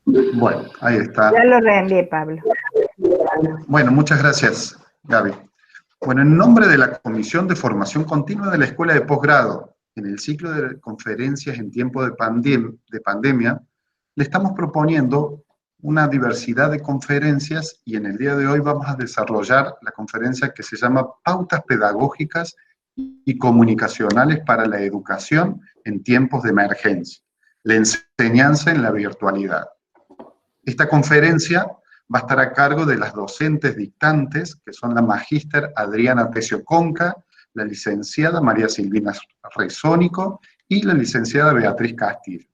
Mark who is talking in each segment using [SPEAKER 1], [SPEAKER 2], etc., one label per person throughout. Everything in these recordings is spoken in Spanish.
[SPEAKER 1] Bueno, ahí está.
[SPEAKER 2] Ya lo reenvié, Pablo.
[SPEAKER 1] Bueno, muchas gracias, Gaby. Bueno, en nombre de la Comisión de Formación Continua de la Escuela de Posgrado, en el ciclo de conferencias en tiempo de pandemia, le estamos proponiendo una diversidad de conferencias y en el día de hoy vamos a desarrollar la conferencia que se llama Pautas Pedagógicas y Comunicacionales para la Educación en Tiempos de Emergencia, la enseñanza en la virtualidad. Esta conferencia va a estar a cargo de las docentes dictantes, que son la magíster Adriana Pecio Conca, la licenciada María Silvina Rezónico y la licenciada Beatriz Castillo.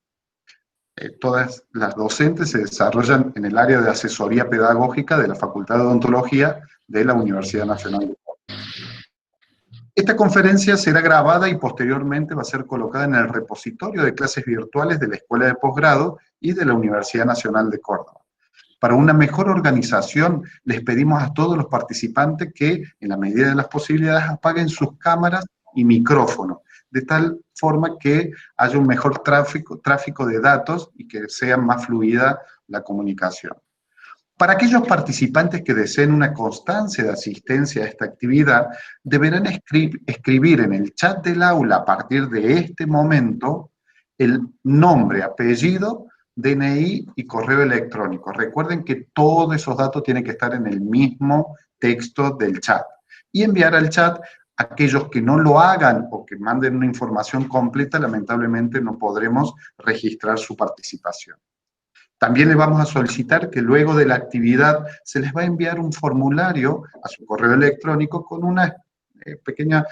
[SPEAKER 1] Todas las docentes se desarrollan en el área de asesoría pedagógica de la Facultad de Odontología de la Universidad Nacional de Córdoba. Esta conferencia será grabada y posteriormente va a ser colocada en el repositorio de clases virtuales de la Escuela de Posgrado y de la Universidad Nacional de Córdoba. Para una mejor organización, les pedimos a todos los participantes que, en la medida de las posibilidades, apaguen sus cámaras y micrófonos, de tal forma que haya un mejor tráfico de datos y que sea más fluida la comunicación. Para aquellos participantes que deseen una constancia de asistencia a esta actividad, deberán escribir en el chat del aula a partir de este momento el nombre, apellido, DNI y correo electrónico. Recuerden que todos esos datos tienen que estar en el mismo texto del chat. Y enviar al chat a aquellos que no lo hagan o que manden una información completa, lamentablemente no podremos registrar su participación. También le vamos a solicitar que luego de la actividad se les va a enviar un formulario a su correo electrónico con una pequeña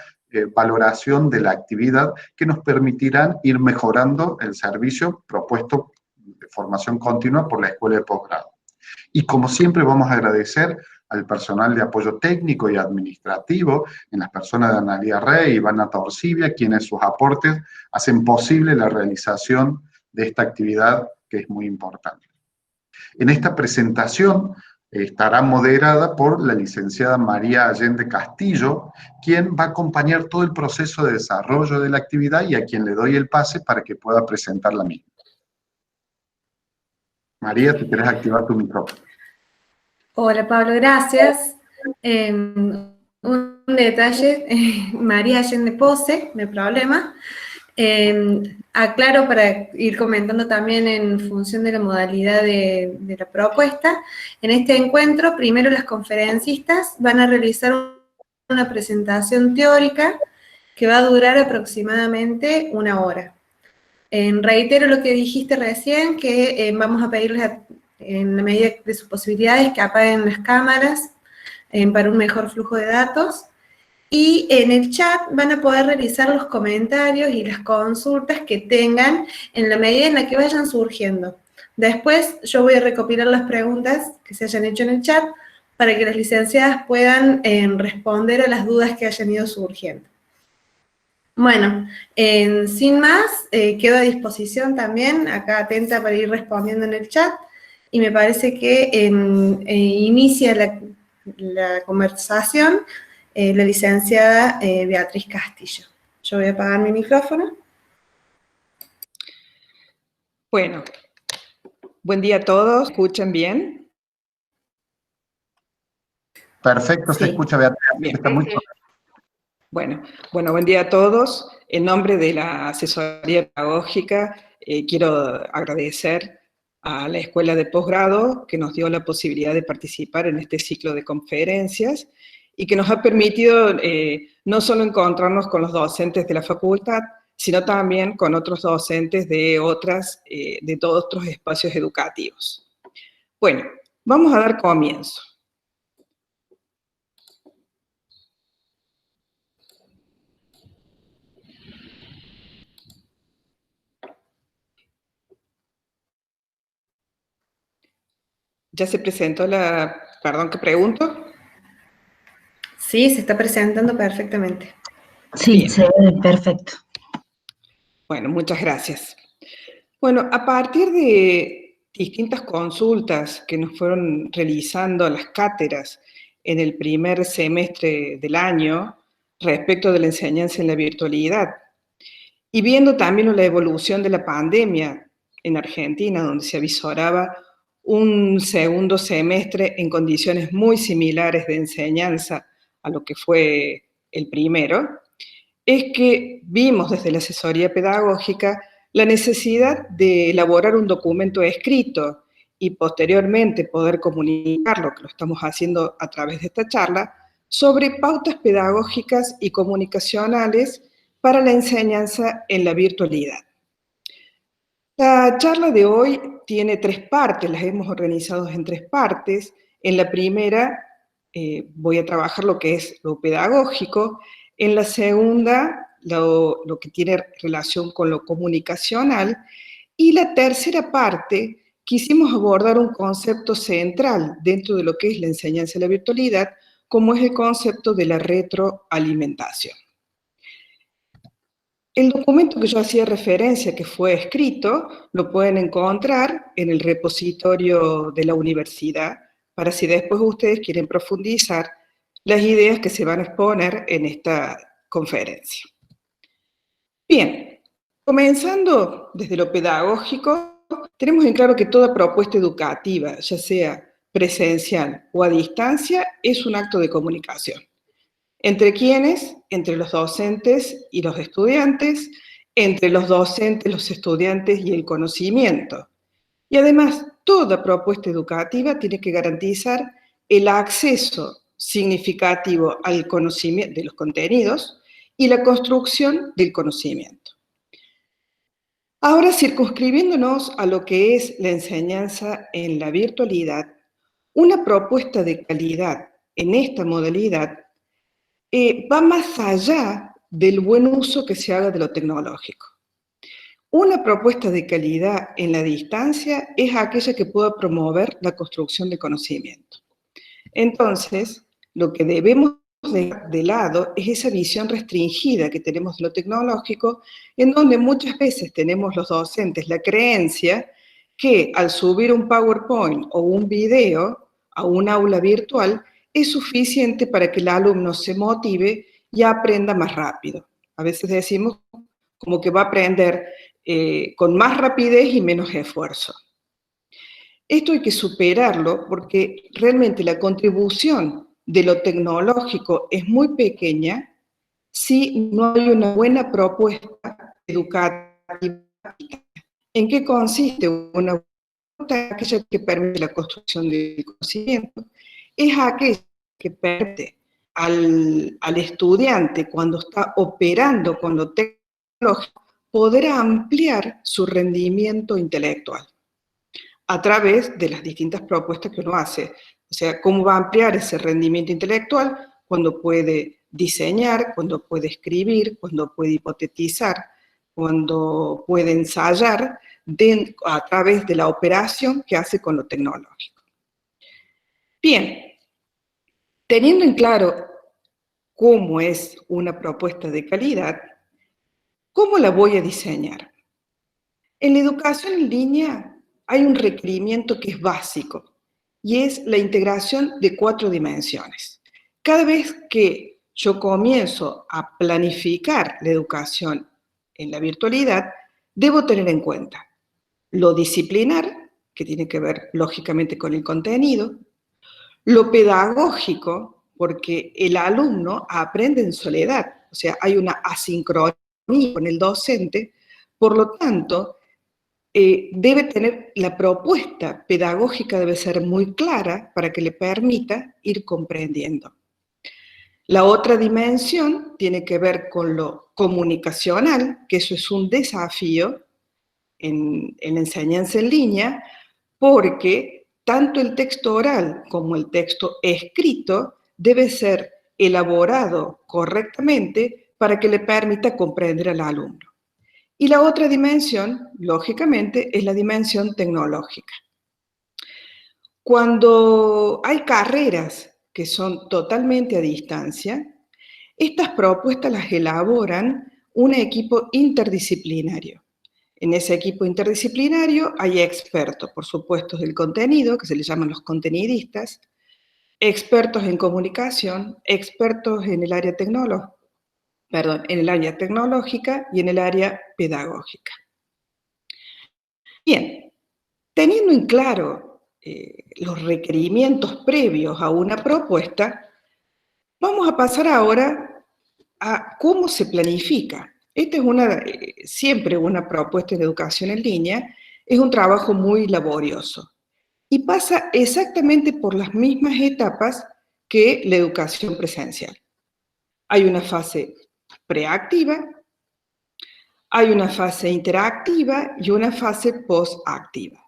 [SPEAKER 1] valoración de la actividad que nos permitirán ir mejorando el servicio propuesto de formación continua por la Escuela de Posgrado. Y como siempre vamos a agradecer al personal de apoyo técnico y administrativo, en las personas de Analía Rey y Ivana Torcibia, quienes sus aportes hacen posible la realización de esta actividad que es muy importante. En esta presentación estará moderada por la licenciada María Allende Castillo, quien va a acompañar todo el proceso de desarrollo de la actividad y a quien le doy el pase para que pueda presentar la misma. María, si querés activar tu micrófono.
[SPEAKER 3] Hola Pablo, gracias. Un detalle, María Allende Pose, no hay problema. Aclaro para ir comentando también en función de la modalidad de la propuesta. En este encuentro, primero las conferencistas van a realizar una presentación teórica que va a durar aproximadamente 1 hora. Reitero lo que dijiste recién, que vamos a pedirles, en la medida de sus posibilidades, que apaguen las cámaras para un mejor flujo de datos. Y en el chat van a poder realizar los comentarios y las consultas que tengan en la medida en la que vayan surgiendo. Después yo voy a recopilar las preguntas que se hayan hecho en el chat para que las licenciadas puedan responder a las dudas que hayan ido surgiendo. Bueno, sin más, quedo a disposición también, acá atenta para ir respondiendo en el chat, y me parece que inicia la conversación la licenciada Beatriz Castillo. Yo voy a apagar mi micrófono.
[SPEAKER 4] Bueno, buen día a todos, ¿escuchan bien?
[SPEAKER 1] Perfecto, sí. Se escucha, Beatriz.
[SPEAKER 4] Bien.
[SPEAKER 1] Está muy...
[SPEAKER 4] Bueno, buen día a todos. En nombre de la asesoría pedagógica, quiero agradecer a la Escuela de Posgrado que nos dio la posibilidad de participar en este ciclo de conferencias y que nos ha permitido no solo encontrarnos con los docentes de la facultad, sino también con otros docentes de todos otros espacios educativos. Bueno, vamos a dar comienzo. ¿Ya se presentó la... Perdón, ¿qué pregunto?
[SPEAKER 3] Sí, se está presentando perfectamente.
[SPEAKER 5] Sí,
[SPEAKER 4] bien.
[SPEAKER 5] Se ve perfecto.
[SPEAKER 4] Bueno, muchas gracias. Bueno, a partir de distintas consultas que nos fueron realizando las cátedras en el primer semestre del año respecto de la enseñanza en la virtualidad, y viendo también la evolución de la pandemia en Argentina, donde se avisoraba un segundo semestre en condiciones muy similares de enseñanza a lo que fue el primero, es que vimos desde la asesoría pedagógica la necesidad de elaborar un documento escrito y posteriormente poder comunicarlo, que lo estamos haciendo a través de esta charla, sobre pautas pedagógicas y comunicacionales para la enseñanza en la virtualidad. La charla de hoy tiene 3 partes, las hemos organizado en 3 partes. En la primera voy a trabajar lo que es lo pedagógico, en la segunda lo que tiene relación con lo comunicacional, y la tercera parte quisimos abordar un concepto central dentro de lo que es la enseñanza en la virtualidad, como es el concepto de la retroalimentación. El documento que yo hacía referencia, que fue escrito, lo pueden encontrar en el repositorio de la universidad, para si después ustedes quieren profundizar las ideas que se van a exponer en esta conferencia. Bien, comenzando desde lo pedagógico, tenemos en claro que toda propuesta educativa, ya sea presencial o a distancia, es un acto de comunicación. ¿Entre quiénes? Entre los docentes y los estudiantes, entre los docentes, los estudiantes y el conocimiento. Y además, toda propuesta educativa tiene que garantizar el acceso significativo al conocimiento de los contenidos y la construcción del conocimiento. Ahora, circunscribiéndonos a lo que es la enseñanza en la virtualidad, una propuesta de calidad en esta modalidad va más allá del buen uso que se haga de lo tecnológico. Una propuesta de calidad en la distancia es aquella que pueda promover la construcción de conocimiento. Entonces, lo que debemos dejar de lado es esa visión restringida que tenemos de lo tecnológico, en donde muchas veces tenemos los docentes la creencia que al subir un PowerPoint o un video a un aula virtual es suficiente para que el alumno se motive y aprenda más rápido. A veces decimos como que va a aprender con más rapidez y menos esfuerzo. Esto hay que superarlo porque realmente la contribución de lo tecnológico es muy pequeña si no hay una buena propuesta educativa. ¿En qué consiste una propuesta? Aquella que permite la construcción del conocimiento, es aquella que permite al estudiante, cuando está operando con lo tecnológico, poder ampliar su rendimiento intelectual a través de las distintas propuestas que uno hace. O sea, ¿cómo va a ampliar ese rendimiento intelectual? Cuando puede diseñar, cuando puede escribir, cuando puede hipotetizar, cuando puede ensayar a través de la operación que hace con lo tecnológico. Bien, teniendo en claro cómo es una propuesta de calidad, ¿cómo la voy a diseñar? En la educación en línea hay un requerimiento que es básico, y es la integración de 4 dimensiones. Cada vez que yo comienzo a planificar la educación en la virtualidad, debo tener en cuenta lo disciplinar, que tiene que ver lógicamente con el contenido, lo pedagógico, porque el alumno aprende en soledad, o sea, hay una asincronía con el docente, por lo tanto, debe tener la propuesta pedagógica, debe ser muy clara para que le permita ir comprendiendo. La otra dimensión tiene que ver con lo comunicacional, que eso es un desafío en la enseñanza en línea, porque tanto el texto oral como el texto escrito debe ser elaborado correctamente para que le permita comprender al alumno. Y la otra dimensión, lógicamente, es la dimensión tecnológica. Cuando hay carreras que son totalmente a distancia, estas propuestas las elaboran un equipo interdisciplinario. En ese equipo interdisciplinario hay expertos, por supuesto, del contenido, que se les llaman los contenidistas, expertos en comunicación, expertos en el área tecnológica y en el área pedagógica. Bien, teniendo en claro los requerimientos previos a una propuesta, vamos a pasar ahora a cómo se planifica. Esta es siempre una propuesta de educación en línea, es un trabajo muy laborioso y pasa exactamente por las mismas etapas que la educación presencial. Hay una fase preactiva, hay una fase interactiva y una fase postactiva.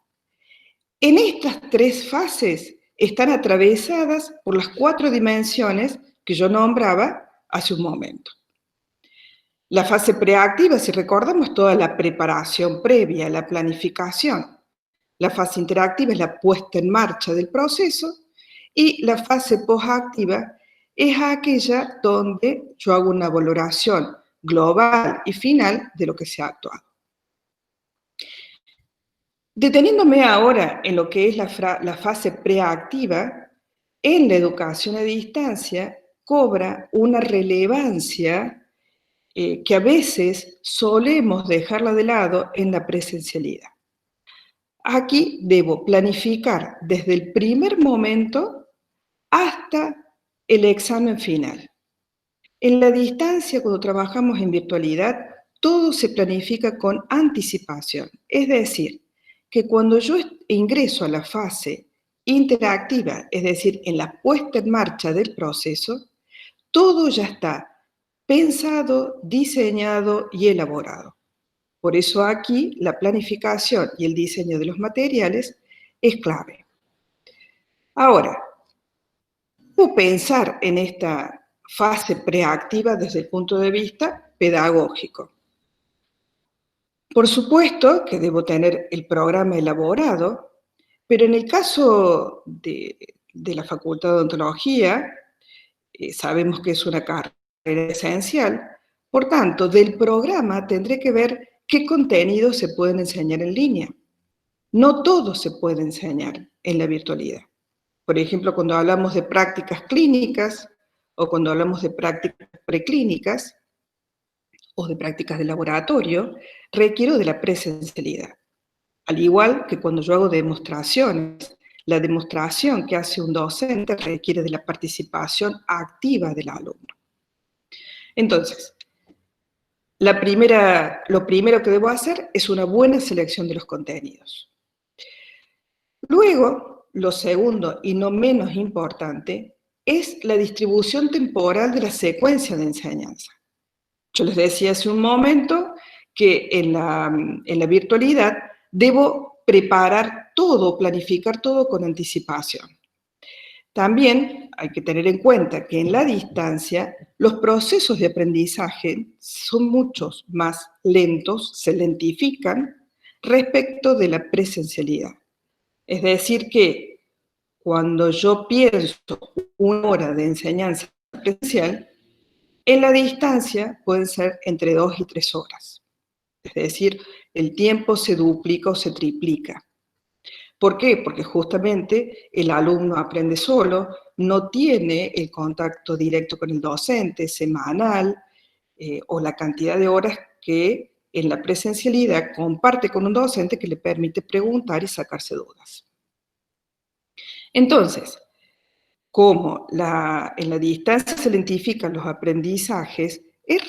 [SPEAKER 4] En estas tres fases están atravesadas por las 4 dimensiones que yo nombraba hace un momento. La fase preactiva, si recordamos, toda la preparación previa, la planificación. La fase interactiva es la puesta en marcha del proceso y la fase postactiva es aquella donde yo hago una valoración global y final de lo que se ha actuado. Deteniéndome ahora en lo que es la fase preactiva, en la educación a distancia cobra una relevancia que a veces solemos dejarla de lado en la presencialidad. Aquí debo planificar desde el primer momento hasta el examen final. En la distancia, cuando trabajamos en virtualidad, todo se planifica con anticipación. Es decir, que cuando yo ingreso a la fase interactiva, es decir, en la puesta en marcha del proceso, todo ya está pensado, diseñado y elaborado. Por eso aquí la planificación y el diseño de los materiales es clave. Ahora, ¿cómo pensar en esta fase preactiva desde el punto de vista pedagógico? Por supuesto que debo tener el programa elaborado, pero en el caso de la Facultad de Odontología, sabemos que es una carrera esencial, por tanto, del programa tendré que ver qué contenidos se pueden enseñar en línea. No todo se puede enseñar en la virtualidad. Por ejemplo, cuando hablamos de prácticas clínicas o cuando hablamos de prácticas preclínicas o de prácticas de laboratorio, requiero de la presencialidad. Al igual que cuando yo hago demostraciones, la demostración que hace un docente requiere de la participación activa del alumno. Entonces, lo primero que debo hacer es una buena selección de los contenidos. Luego, lo segundo y no menos importante es la distribución temporal de la secuencia de enseñanza. Yo les decía hace un momento que en la virtualidad debo preparar todo, planificar todo con anticipación. También hay que tener en cuenta que en la distancia los procesos de aprendizaje son muchos más lentos, se lentifican respecto de la presencialidad. Es decir que cuando yo pienso una hora de enseñanza presencial, en la distancia pueden ser entre 2 y 3 horas. Es decir, el tiempo se duplica o se triplica. ¿Por qué? Porque justamente el alumno aprende solo, no tiene el contacto directo con el docente semanal o la cantidad de horas que en la presencialidad comparte con un docente que le permite preguntar y sacarse dudas. Entonces, como en la distancia se identifican los aprendizajes,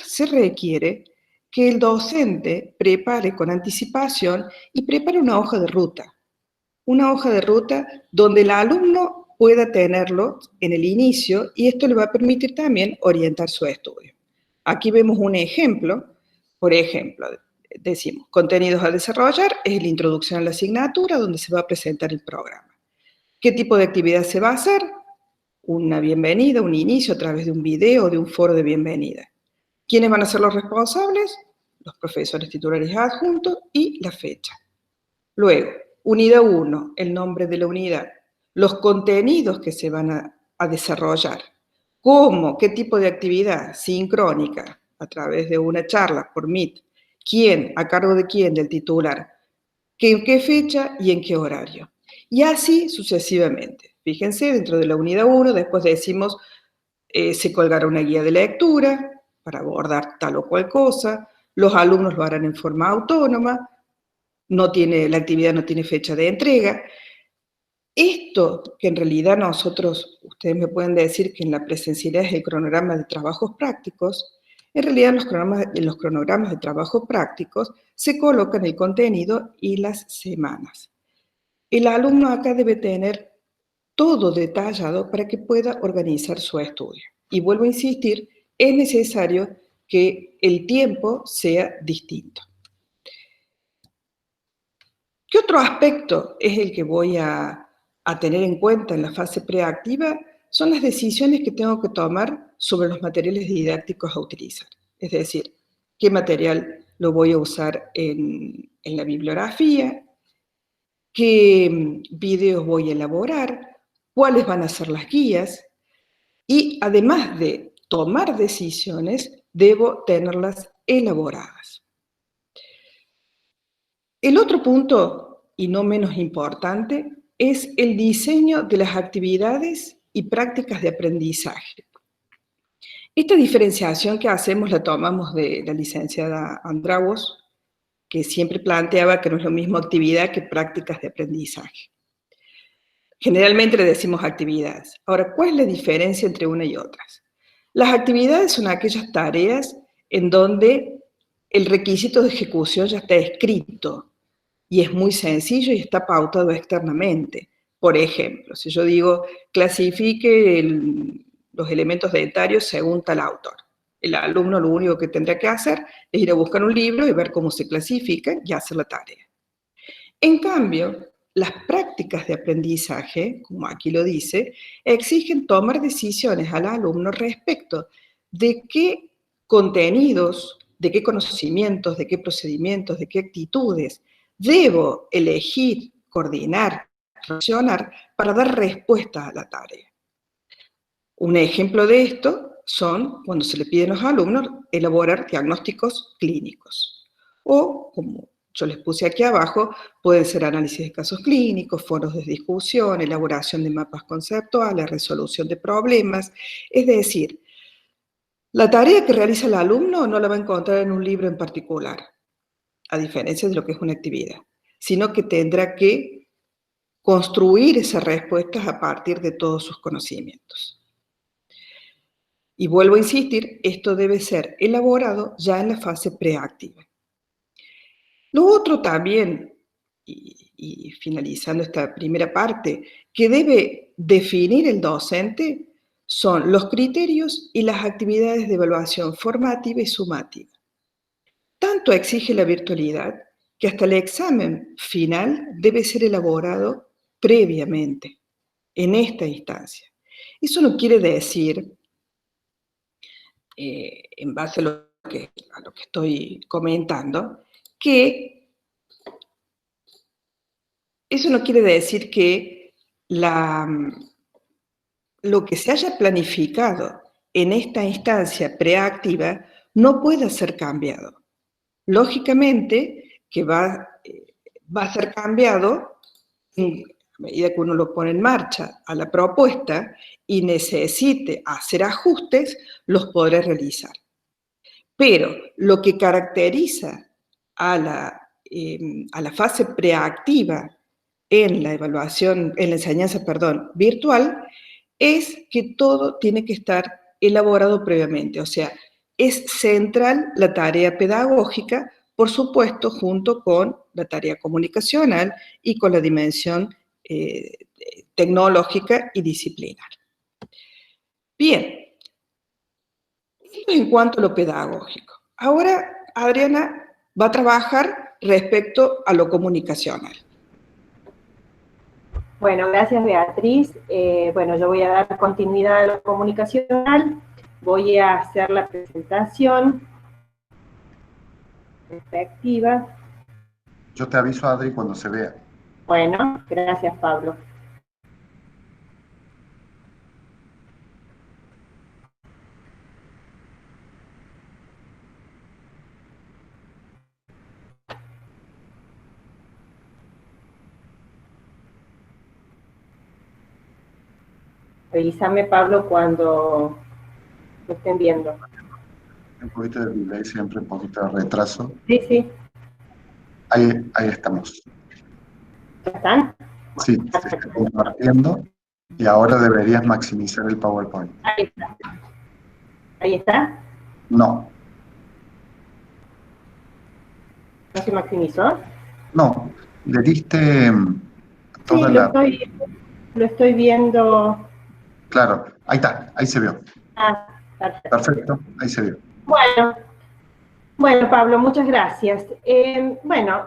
[SPEAKER 4] se requiere que el docente prepare con anticipación y prepare una hoja de ruta. Una hoja de ruta donde el alumno pueda tenerlo en el inicio y esto le va a permitir también orientar su estudio. Aquí vemos un ejemplo. Por ejemplo, decimos, contenidos a desarrollar es la introducción a la asignatura donde se va a presentar el programa. ¿Qué tipo de actividad se va a hacer? Una bienvenida, un inicio a través de un video, de un foro de bienvenida. ¿Quiénes van a ser los responsables? Los profesores titulares adjuntos y la fecha. Luego, unidad 1, el nombre de la unidad, los contenidos que se van a desarrollar, cómo, qué tipo de actividad sincrónica, a través de una charla por Meet, quién, a cargo de quién, del titular, en qué fecha y en qué horario. Y así sucesivamente. Fíjense, dentro de la unidad 1, después decimos, se colgará una guía de lectura para abordar tal o cual cosa, los alumnos lo harán en forma autónoma, la actividad no tiene fecha de entrega. Esto que en realidad nosotros, ustedes me pueden decir que en la presencialidad es el cronograma de trabajos prácticos, en realidad en los cronogramas de trabajos prácticos se colocan el contenido y las semanas. El alumno acá debe tener todo detallado para que pueda organizar su estudio. Y vuelvo a insistir, es necesario que el tiempo sea distinto. ¿Qué otro aspecto es el que voy a tener en cuenta en la fase preactiva? Son las decisiones que tengo que tomar sobre los materiales didácticos a utilizar. Es decir, qué material lo voy a usar en la bibliografía, qué videos voy a elaborar, cuáles van a ser las guías, y además de tomar decisiones, debo tenerlas elaboradas. El otro punto, y no menos importante, es el diseño de las actividades y prácticas de aprendizaje. Esta diferenciación que hacemos la tomamos de la licenciada Andragos, que siempre planteaba que no es lo mismo actividad que prácticas de aprendizaje. Generalmente le decimos actividades. Ahora, ¿cuál es la diferencia entre una y otras? Las actividades son aquellas tareas en donde el requisito de ejecución ya está escrito y es muy sencillo y está pautado externamente. Por ejemplo, si yo digo, clasifique los elementos dentarios según tal autor. El alumno lo único que tendrá que hacer es ir a buscar un libro y ver cómo se clasifican y hacer la tarea. En cambio, las prácticas de aprendizaje, como aquí lo dice, exigen tomar decisiones al alumno respecto de qué contenidos, de qué conocimientos, de qué procedimientos, de qué actitudes debo elegir, coordinar, reaccionar para dar respuesta a la tarea. Un ejemplo de esto son cuando se le piden a los alumnos elaborar diagnósticos clínicos o, como yo les puse aquí abajo, pueden ser análisis de casos clínicos, foros de discusión, elaboración de mapas conceptuales, resolución de problemas. Es decir, la tarea que realiza el alumno no la va a encontrar en un libro en particular, a diferencia de lo que es una actividad, sino que tendrá que construir esas respuestas a partir de todos sus conocimientos. Y vuelvo a insistir, esto debe ser elaborado ya en la fase preactiva. Lo otro también, y finalizando esta primera parte, que debe definir el docente son los criterios y las actividades de evaluación formativa y sumativa. Tanto exige la virtualidad que hasta el examen final debe ser elaborado previamente, en esta instancia. Eso no quiere decir, en base a lo que estoy comentando, que eso no quiere decir que lo que se haya planificado en esta instancia preactiva no pueda ser cambiado. Lógicamente que va a ser cambiado a medida que uno lo pone en marcha a la propuesta y necesite hacer ajustes, los podré realizar. Pero lo que caracteriza a la fase preactiva en la evaluación, en la enseñanza, virtual, es que todo tiene que estar elaborado previamente. O sea, es central la tarea pedagógica, por supuesto, junto con la tarea comunicacional y con la dimensión tecnológica y disciplinar. Bien, esto en cuanto a lo pedagógico. Ahora, Adriana va a trabajar respecto a lo comunicacional.
[SPEAKER 2] Bueno, gracias Beatriz. Bueno, yo voy a dar continuidad a lo comunicacional. Voy a hacer la presentación respectiva.
[SPEAKER 1] Yo te aviso, Adri, cuando se vea.
[SPEAKER 2] Bueno, gracias Pablo. Revísame, Pablo, cuando lo estén viendo.
[SPEAKER 1] Un poquito de delay, siempre un poquito de retraso.
[SPEAKER 2] Sí, sí.
[SPEAKER 1] Ahí estamos.
[SPEAKER 2] ¿Ya están?
[SPEAKER 1] Sí, se está compartiendo y ahora deberías maximizar el PowerPoint.
[SPEAKER 2] Ahí está. Ahí está.
[SPEAKER 1] No,
[SPEAKER 2] ¿No se maximizó?
[SPEAKER 1] no, le diste
[SPEAKER 2] Sí,
[SPEAKER 1] toda la...
[SPEAKER 2] lo estoy viendo.
[SPEAKER 1] Claro, ahí está, ahí se vio.
[SPEAKER 2] Ah, perfecto.
[SPEAKER 1] Perfecto, ahí se vio.
[SPEAKER 2] Bueno, Pablo, muchas gracias. Bueno,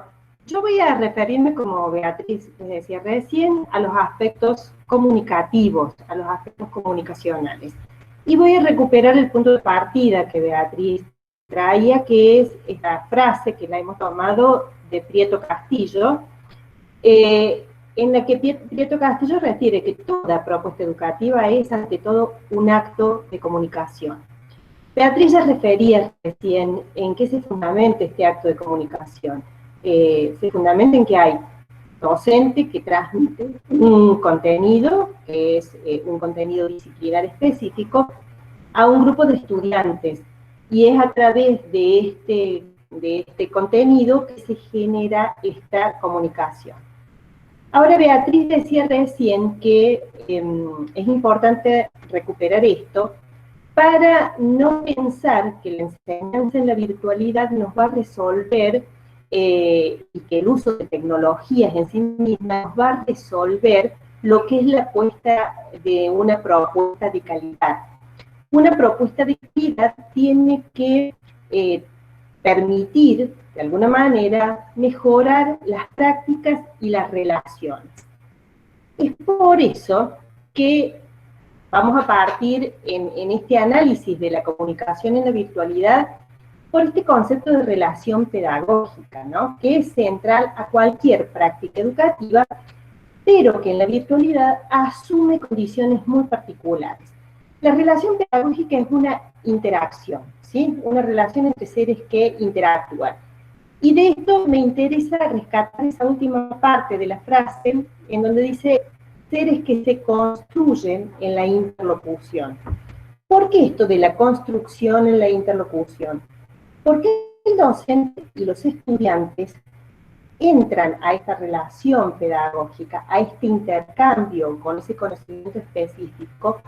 [SPEAKER 2] yo voy a referirme, como Beatriz les decía recién, a los aspectos comunicativos, a los aspectos comunicacionales. Y voy a recuperar el punto de partida que Beatriz traía, que es esta frase que la hemos tomado de Prieto Castillo, en la que Prieto Castillo refiere que toda propuesta educativa es, ante todo, un acto de comunicación. Beatriz ya refería recién en qué se fundamenta este acto de comunicación. Se fundamenta en que hay docente que transmite un contenido, que es un contenido disciplinar específico, a un grupo de estudiantes. Y es a través de este contenido que se genera esta comunicación. Ahora, Beatriz decía recién que es importante recuperar esto para no pensar que la enseñanza en la virtualidad nos va a resolver y que el uso de tecnologías en sí mismas nos va a resolver lo que es la puesta de una propuesta de calidad. Una propuesta de calidad tiene que permitir, de alguna manera, mejorar las prácticas y las relaciones. Es por eso que vamos a partir en este análisis de la comunicación en la virtualidad por este concepto de relación pedagógica, ¿no? Que es central a cualquier práctica educativa, pero que en la virtualidad asume condiciones muy particulares. La relación pedagógica es una interacción, ¿sí? Una relación entre seres que interactúan. Y de esto me interesa rescatar esa última parte de la frase en donde dice seres que se construyen en la interlocución. ¿Por qué esto de la construcción en la interlocución? Porque el docente y los estudiantes entran a esta relación pedagógica, a este intercambio con ese conocimiento específico,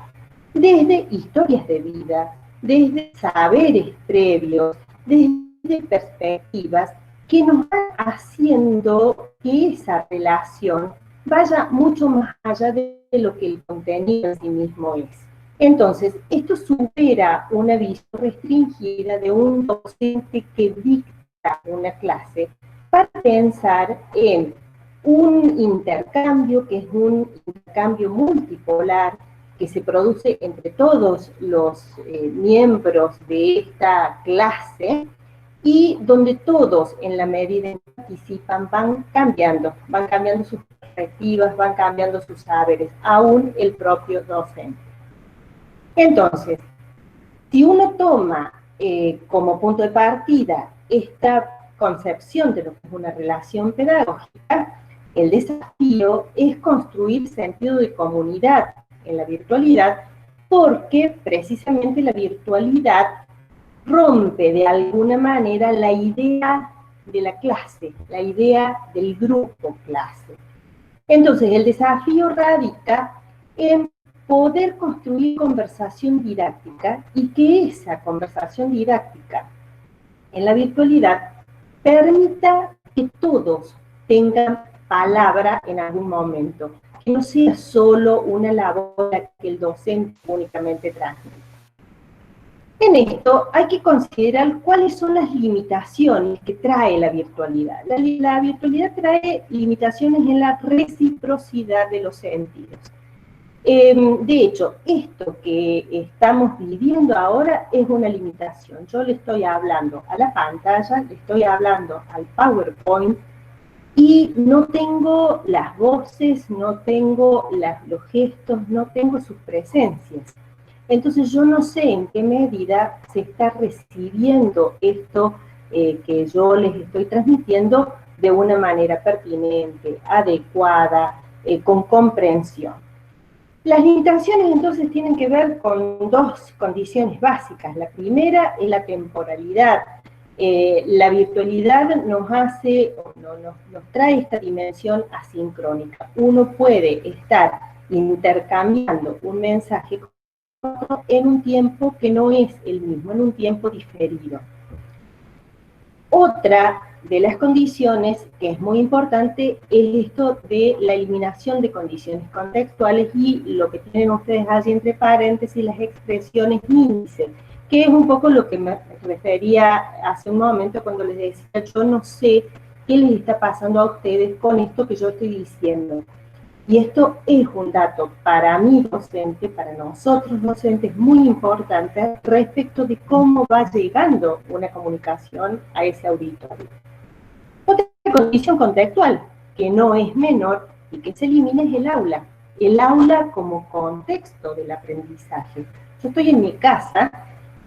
[SPEAKER 2] desde historias de vida, desde saberes previos, desde perspectivas que nos van haciendo que esa relación vaya mucho más allá de lo que el contenido en sí mismo es. Entonces, esto supera una visión restringida de un docente que dicta una clase para pensar en un intercambio que es un intercambio multipolar que se produce entre todos los miembros de esta clase y donde todos, en la medida en que participan, van cambiando sus perspectivas, van cambiando sus saberes, aún el propio docente. Entonces, si uno toma como punto de partida esta concepción de lo que es una relación pedagógica, el desafío es construir sentido de comunidad en la virtualidad, porque precisamente la virtualidad rompe de alguna manera la idea de la clase, la idea del grupo clase. Entonces, el desafío radica en poder construir conversación didáctica y que esa conversación didáctica en la virtualidad permita que todos tengan palabra en algún momento, que no sea solo una labor que el docente únicamente transmite. En esto hay que considerar cuáles son las limitaciones que trae la virtualidad. La virtualidad trae limitaciones en la reciprocidad de los sentidos. De hecho, esto que estamos viviendo ahora es una limitación. Yo le estoy hablando a la pantalla, le estoy hablando al PowerPoint, y no tengo las voces, no tengo los gestos, no tengo sus presencias. Entonces yo no sé en qué medida se está recibiendo esto que yo les estoy transmitiendo de una manera pertinente, adecuada, con comprensión. Las limitaciones entonces tienen que ver con dos condiciones básicas. La primera es la temporalidad. La virtualidad nos hace, nos trae esta dimensión asincrónica. Uno puede estar intercambiando un mensaje con otro en un tiempo que no es el mismo, en un tiempo diferido. Otra de las condiciones que es muy importante es esto de la eliminación de condiciones contextuales y lo que tienen ustedes allí entre paréntesis, las expresiones índice, que es un poco lo que me refería hace un momento cuando les decía, yo no sé qué les está pasando a ustedes con esto que yo estoy diciendo. Y esto es un dato para mí docente, para nosotros docentes, muy importante respecto de cómo va llegando una comunicación a ese auditorio. Otra condición contextual, que no es menor y que se elimina, es el aula como contexto del aprendizaje. Yo estoy en mi casa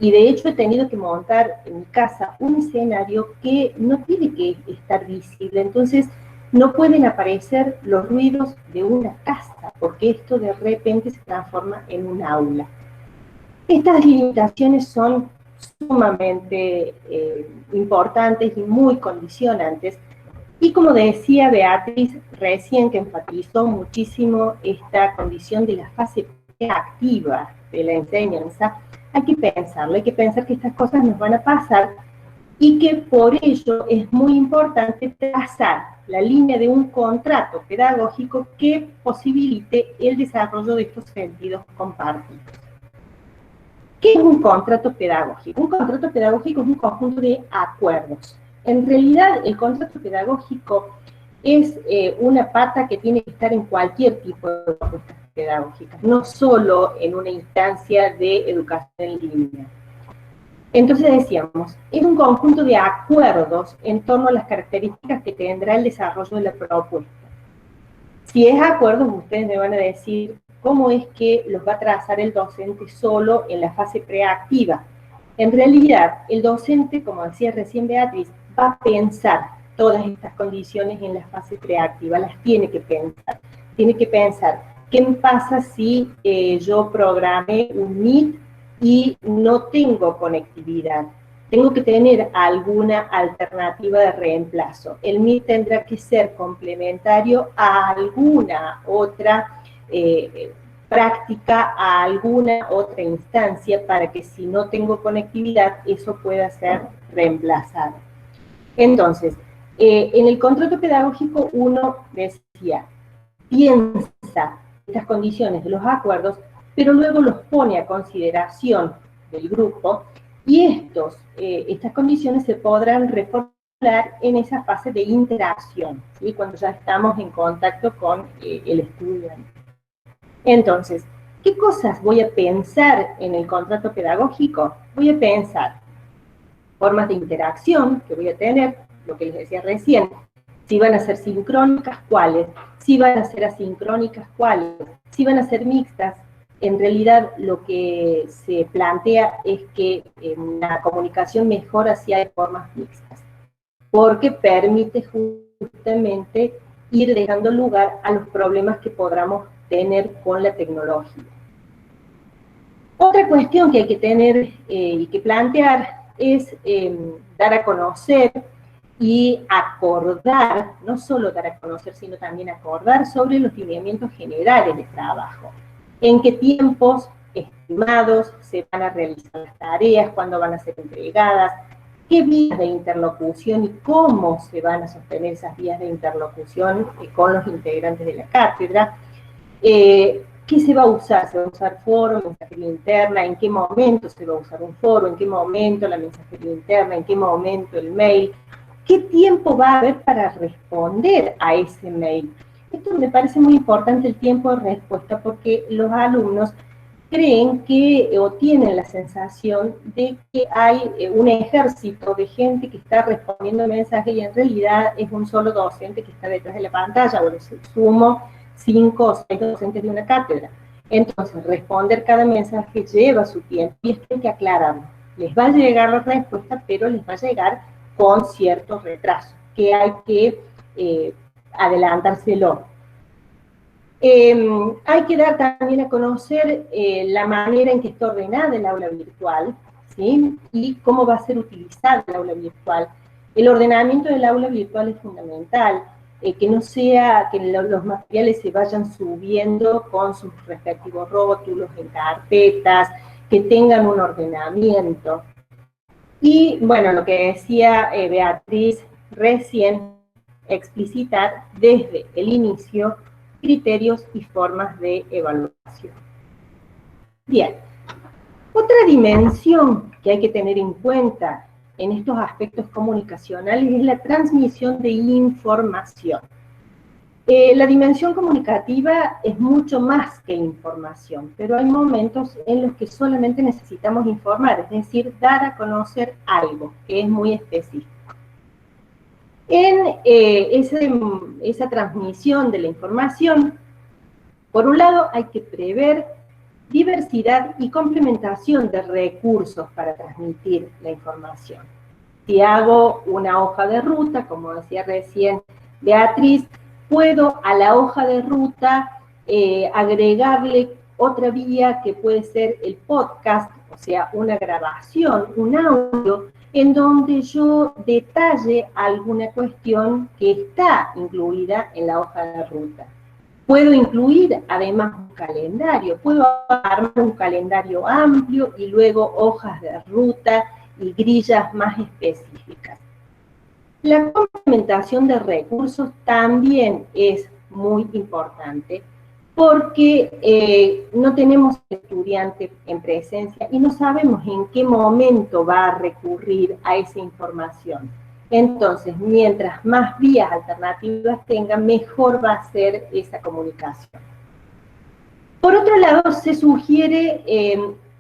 [SPEAKER 2] y de hecho he tenido que montar en mi casa un escenario que no tiene que estar visible, entonces no pueden aparecer los ruidos de una casa, porque esto de repente se transforma en un aula. Estas limitaciones son sumamente importantes y muy condicionantes, y como decía Beatriz recién, que enfatizó muchísimo esta condición de la fase activa de la enseñanza, hay que pensar que estas cosas nos van a pasar y que por ello es muy importante trazar la línea de un contrato pedagógico que posibilite el desarrollo de estos sentidos compartidos. ¿Qué es un contrato pedagógico? Un contrato pedagógico es un conjunto de acuerdos. En realidad, el contrato pedagógico es una pata que tiene que estar en cualquier tipo de propuestas pedagógicas, no solo en una instancia de educación en línea. Entonces decíamos, es un conjunto de acuerdos en torno a las características que tendrá el desarrollo de la propuesta. Si es acuerdos, ustedes me van a decir cómo es que los va a trazar el docente solo en la fase preactiva. En realidad, el docente, como decía recién Beatriz, va a pensar todas estas condiciones en la fase preactiva, las tiene que pensar. Tiene que pensar, ¿qué me pasa si yo programé un Meet y no tengo conectividad? Tengo que tener alguna alternativa de reemplazo. El Meet tendrá que ser complementario a alguna otra práctica, a alguna otra instancia, para que si no tengo conectividad, eso pueda ser reemplazado. Entonces, en el contrato pedagógico uno decía, piensa estas condiciones de los acuerdos, pero luego los pone a consideración del grupo, y estas condiciones se podrán reformular en esa fase de interacción, ¿sí? Cuando ya estamos en contacto con el estudiante. Entonces, ¿qué cosas voy a pensar en el contrato pedagógico? Voy a pensar formas de interacción que voy a tener, lo que les decía recién, si van a ser sincrónicas, ¿cuáles? Si van a ser asincrónicas, ¿cuáles? Si van a ser mixtas. En realidad lo que se plantea es que la comunicación mejora si hay formas mixtas, porque permite justamente ir dejando lugar a los problemas que podamos tener con la tecnología. Otra cuestión que hay que tener y que plantear es dar a conocer y acordar, no solo dar a conocer, sino también acordar sobre los lineamientos generales de trabajo. En qué tiempos estimados se van a realizar las tareas, cuándo van a ser entregadas, qué vías de interlocución y cómo se van a sostener esas vías de interlocución con los integrantes de la cátedra. ¿Qué se va a usar? ¿Se va a usar foro, mensajería interna? ¿En qué momento se va a usar un foro? ¿En qué momento la mensajería interna? ¿En qué momento el mail? ¿Qué tiempo va a haber para responder a ese mail? Esto me parece muy importante, el tiempo de respuesta, porque los alumnos creen que, o tienen la sensación de que hay un ejército de gente que está respondiendo mensajes y en realidad es un solo docente que está detrás de la pantalla, o les sumo 5 o 6 docentes de una cátedra. Entonces, responder cada mensaje lleva su tiempo y esto hay que aclararlo. Les va a llegar la respuesta, pero les va a llegar con cierto retraso, que hay que adelantárselo. Hay que dar también a conocer la manera en que está ordenada el aula virtual, ¿sí? Y cómo va a ser utilizada el aula virtual. El ordenamiento del aula virtual es fundamental, que no sea que los materiales se vayan subiendo con sus respectivos rótulos en carpetas, que tengan un ordenamiento. Y bueno, lo que decía Beatriz recién, explicitar desde el inicio criterios y formas de evaluación. Bien, otra dimensión que hay que tener en cuenta en estos aspectos comunicacionales es la transmisión de información. La dimensión comunicativa es mucho más que información, pero hay momentos en los que solamente necesitamos informar, es decir, dar a conocer algo que es muy específico. En esa transmisión de la información, por un lado hay que prever diversidad y complementación de recursos para transmitir la información. Si hago una hoja de ruta, como decía recién Beatriz, puedo a la hoja de ruta agregarle otra vía que puede ser el podcast, o sea, una grabación, un audio, en donde yo detalle alguna cuestión que está incluida en la hoja de ruta. Puedo incluir además un calendario, puedo armar un calendario amplio y luego hojas de ruta y grillas más específicas. La complementación de recursos también es muy importante porque no tenemos estudiantes en presencia y no sabemos en qué momento va a recurrir a esa información. Entonces, mientras más vías alternativas tenga, mejor va a ser esa comunicación. Por otro lado, se sugiere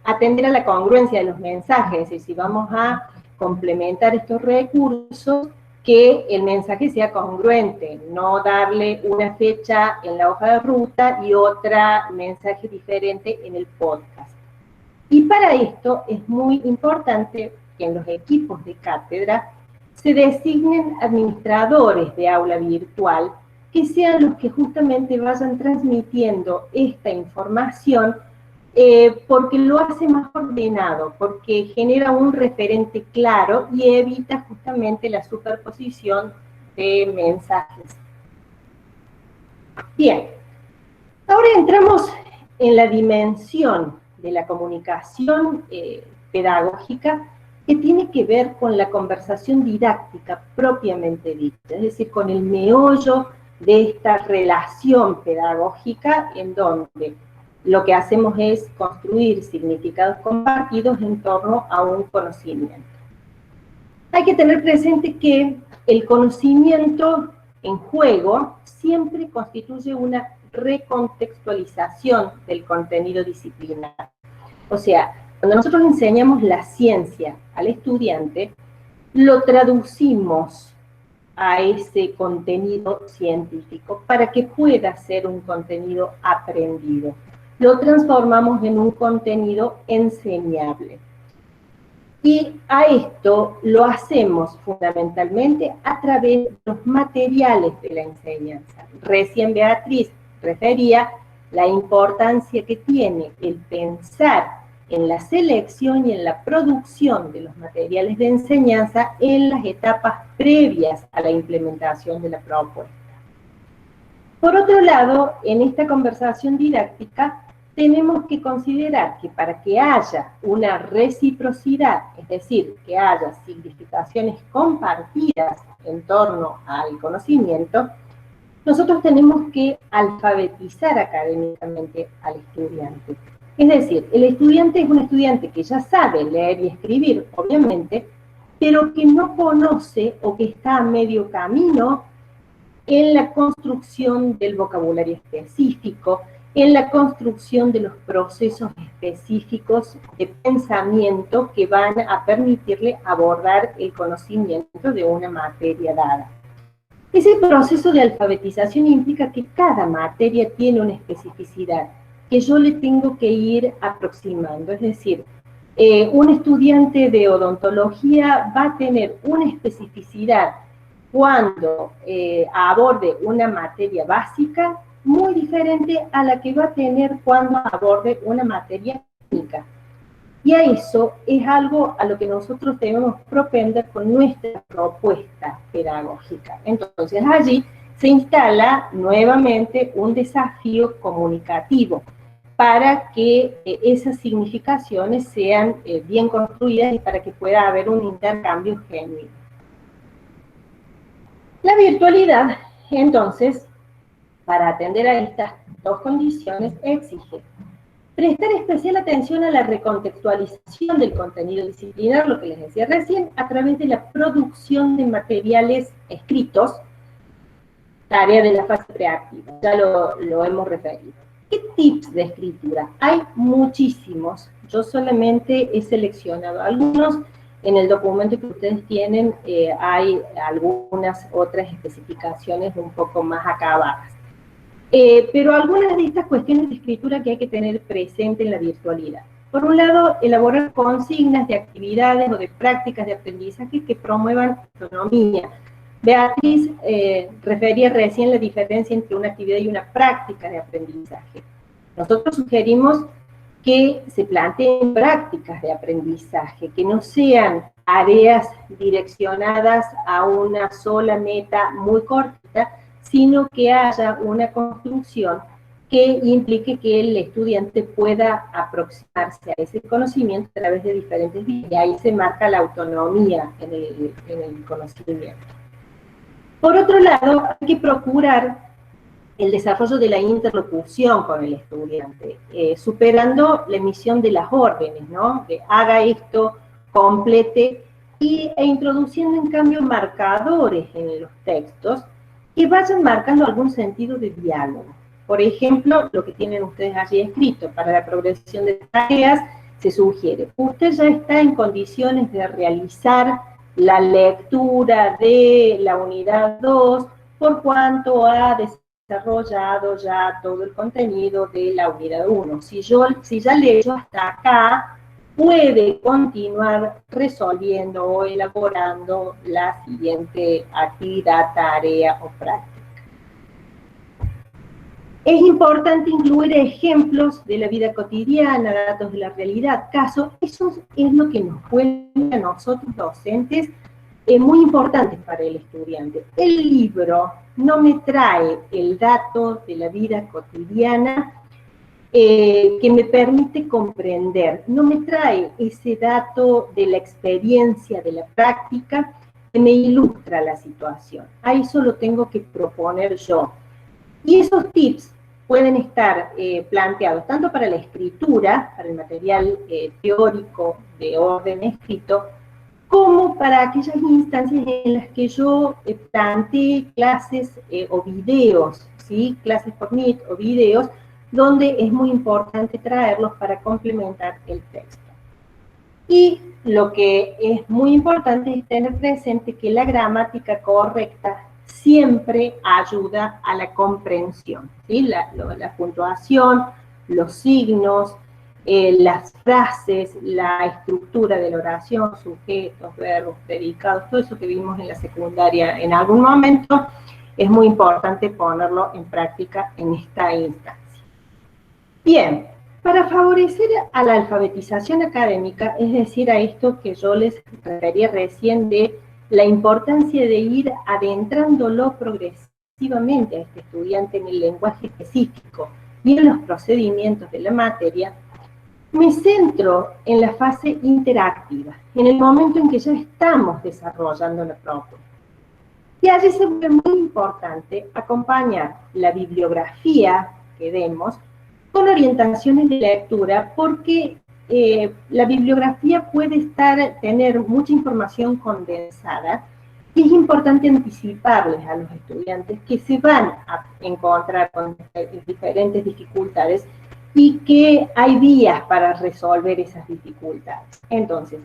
[SPEAKER 2] atender a la congruencia de los mensajes, es decir, si vamos a complementar estos recursos, que el mensaje sea congruente, no darle una fecha en la hoja de ruta y otra mensaje diferente en el podcast. Y para esto es muy importante que en los equipos de cátedra se designen administradores de aula virtual que sean los que justamente vayan transmitiendo esta información porque lo hace más ordenado, porque genera un referente claro y evita justamente la superposición de mensajes. Bien, ahora entramos en la dimensión de la comunicación pedagógica que tiene que ver con la conversación didáctica propiamente dicha, es decir, con el meollo de esta relación pedagógica en donde lo que hacemos es construir significados compartidos en torno a un conocimiento. Hay que tener presente que el conocimiento en juego siempre constituye una recontextualización del contenido disciplinar. O sea, cuando nosotros enseñamos la ciencia al estudiante, lo traducimos a ese contenido científico para que pueda ser un contenido aprendido. Lo transformamos en un contenido enseñable. Y a esto lo hacemos fundamentalmente a través de los materiales de la enseñanza. Recién Beatriz refería la importancia que tiene el pensar en la selección y en la producción de los materiales de enseñanza en las etapas previas a la implementación de la propuesta. Por otro lado, en esta conversación didáctica, tenemos que considerar que para que haya una reciprocidad, es decir, que haya significaciones compartidas en torno al conocimiento, nosotros tenemos que alfabetizar académicamente al estudiante. Es decir, el estudiante es un estudiante que ya sabe leer y escribir, obviamente, pero que no conoce o que está a medio camino en la construcción del vocabulario específico, en la construcción de los procesos específicos de pensamiento que van a permitirle abordar el conocimiento de una materia dada. Ese proceso de alfabetización implica que cada materia tiene una especificidad que yo le tengo que ir aproximando. Es decir, un estudiante de odontología va a tener una especificidad cuando aborde una materia básica muy diferente a la que va a tener cuando aborde una materia técnica. Y a eso es algo a lo que nosotros debemos propender con nuestra propuesta pedagógica. Entonces allí se instala nuevamente un desafío comunicativo para que esas significaciones sean bien construidas y para que pueda haber un intercambio genuino. La virtualidad, entonces, para atender a estas dos condiciones, exige prestar especial atención a la recontextualización del contenido disciplinar, lo que les decía recién, a través de la producción de materiales escritos, tarea de la fase preactiva, ya lo hemos referido. ¿Qué tips de escritura? Hay muchísimos, yo solamente he seleccionado algunos. En el documento que ustedes tienen hay algunas otras especificaciones un poco más acabadas. Pero algunas de estas cuestiones de escritura que hay que tener presente en la virtualidad. Por un lado, elaborar consignas de actividades o de prácticas de aprendizaje que promuevan autonomía. Beatriz refería recién la diferencia entre una actividad y una práctica de aprendizaje. Nosotros sugerimos que se planteen prácticas de aprendizaje, que no sean tareas direccionadas a una sola meta muy corta, sino que haya una construcción que implique que el estudiante pueda aproximarse a ese conocimiento a través de diferentes vías, y ahí se marca la autonomía en el conocimiento. Por otro lado, hay que procurar el desarrollo de la interlocución con el estudiante, superando la emisión de las órdenes, ¿no? De haga esto, complete, e introduciendo en cambio marcadores en los textos que vayan marcando algún sentido de diálogo. Por ejemplo, lo que tienen ustedes allí escrito, para la progresión de tareas se sugiere, usted ya está en condiciones de realizar la lectura de la unidad 2, por cuanto ha desarrollado ya todo el contenido de la unidad 1. Si ya leyó hasta acá, puede continuar resolviendo o elaborando la siguiente actividad, tarea o práctica. Es importante incluir ejemplos de la vida cotidiana, datos de la realidad, casos. Eso es lo que nos cuenta a nosotros docentes, muy importante para el estudiante. El libro no me trae el dato de la vida cotidiana que me permite comprender, no me trae ese dato de la experiencia, de la práctica, que me ilustra la situación. A eso lo tengo que proponer yo. Y esos tips pueden estar planteados tanto para la escritura, para el material teórico de orden escrito, como para aquellas instancias en las que yo planteé clases o videos, ¿sí? Clases por Meet o videos, donde es muy importante traerlos para complementar el texto. Y lo que es muy importante es tener presente que la gramática correcta siempre ayuda a la comprensión, ¿sí? La puntuación, los signos, las frases, la estructura de la oración, sujetos, verbos, predicados, todo eso que vimos en la secundaria en algún momento, es muy importante ponerlo en práctica en esta instancia. Bien, para favorecer a la alfabetización académica, es decir, a esto que yo les refería recién de la importancia de ir adentrándolo progresivamente a este estudiante en el lenguaje específico y en los procedimientos de la materia, me centro en la fase interactiva, en el momento en que ya estamos desarrollando la propuesta. Y allí se vuelve muy importante acompañar la bibliografía que demos con orientaciones de lectura, porque la bibliografía puede tener mucha información condensada, y es importante anticiparles a los estudiantes que se van a encontrar con diferentes dificultades y que hay vías para resolver esas dificultades. Entonces,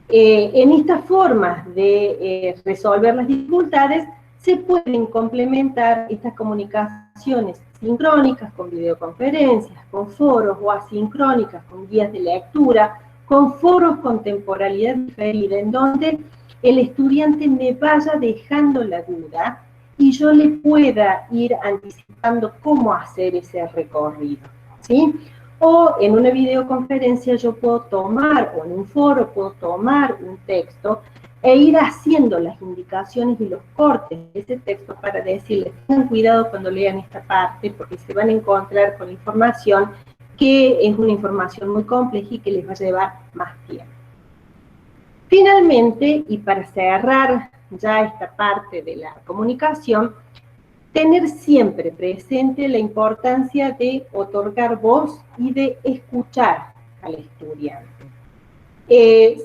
[SPEAKER 2] en estas formas de resolver las dificultades, se pueden complementar estas comunicaciones sincrónicas con videoconferencias, con foros, o asincrónicas con guías de lectura, con foros con temporalidad diferida, en donde el estudiante me vaya dejando la duda y yo le pueda ir anticipando cómo hacer ese recorrido, ¿sí? O en una videoconferencia yo puedo tomar, o en un foro puedo tomar un texto e ir haciendo las indicaciones y los cortes de ese texto para decirles, tengan cuidado cuando lean esta parte, porque se van a encontrar con información que es una información muy compleja y que les va a llevar más tiempo. Finalmente, y para cerrar ya esta parte de la comunicación, tener siempre presente la importancia de otorgar voz y de escuchar al estudiante.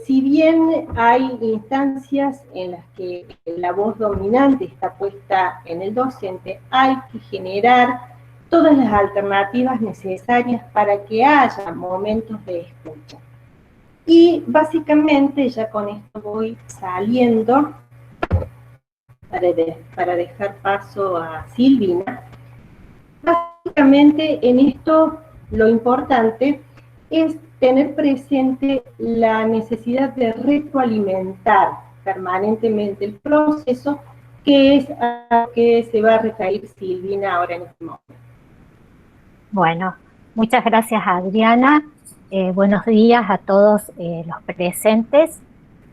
[SPEAKER 2] Si bien hay instancias en las que la voz dominante está puesta en el docente, hay que generar todas las alternativas necesarias para que haya momentos de escucha. Y básicamente, ya con esto voy saliendo, para dejar paso a Silvina. Básicamente en esto lo importante es tener presente la necesidad de retroalimentar permanentemente el proceso, que es a lo que se va a referir Silvina ahora en este momento.
[SPEAKER 5] Bueno, muchas gracias, Adriana. Buenos días a todos los presentes.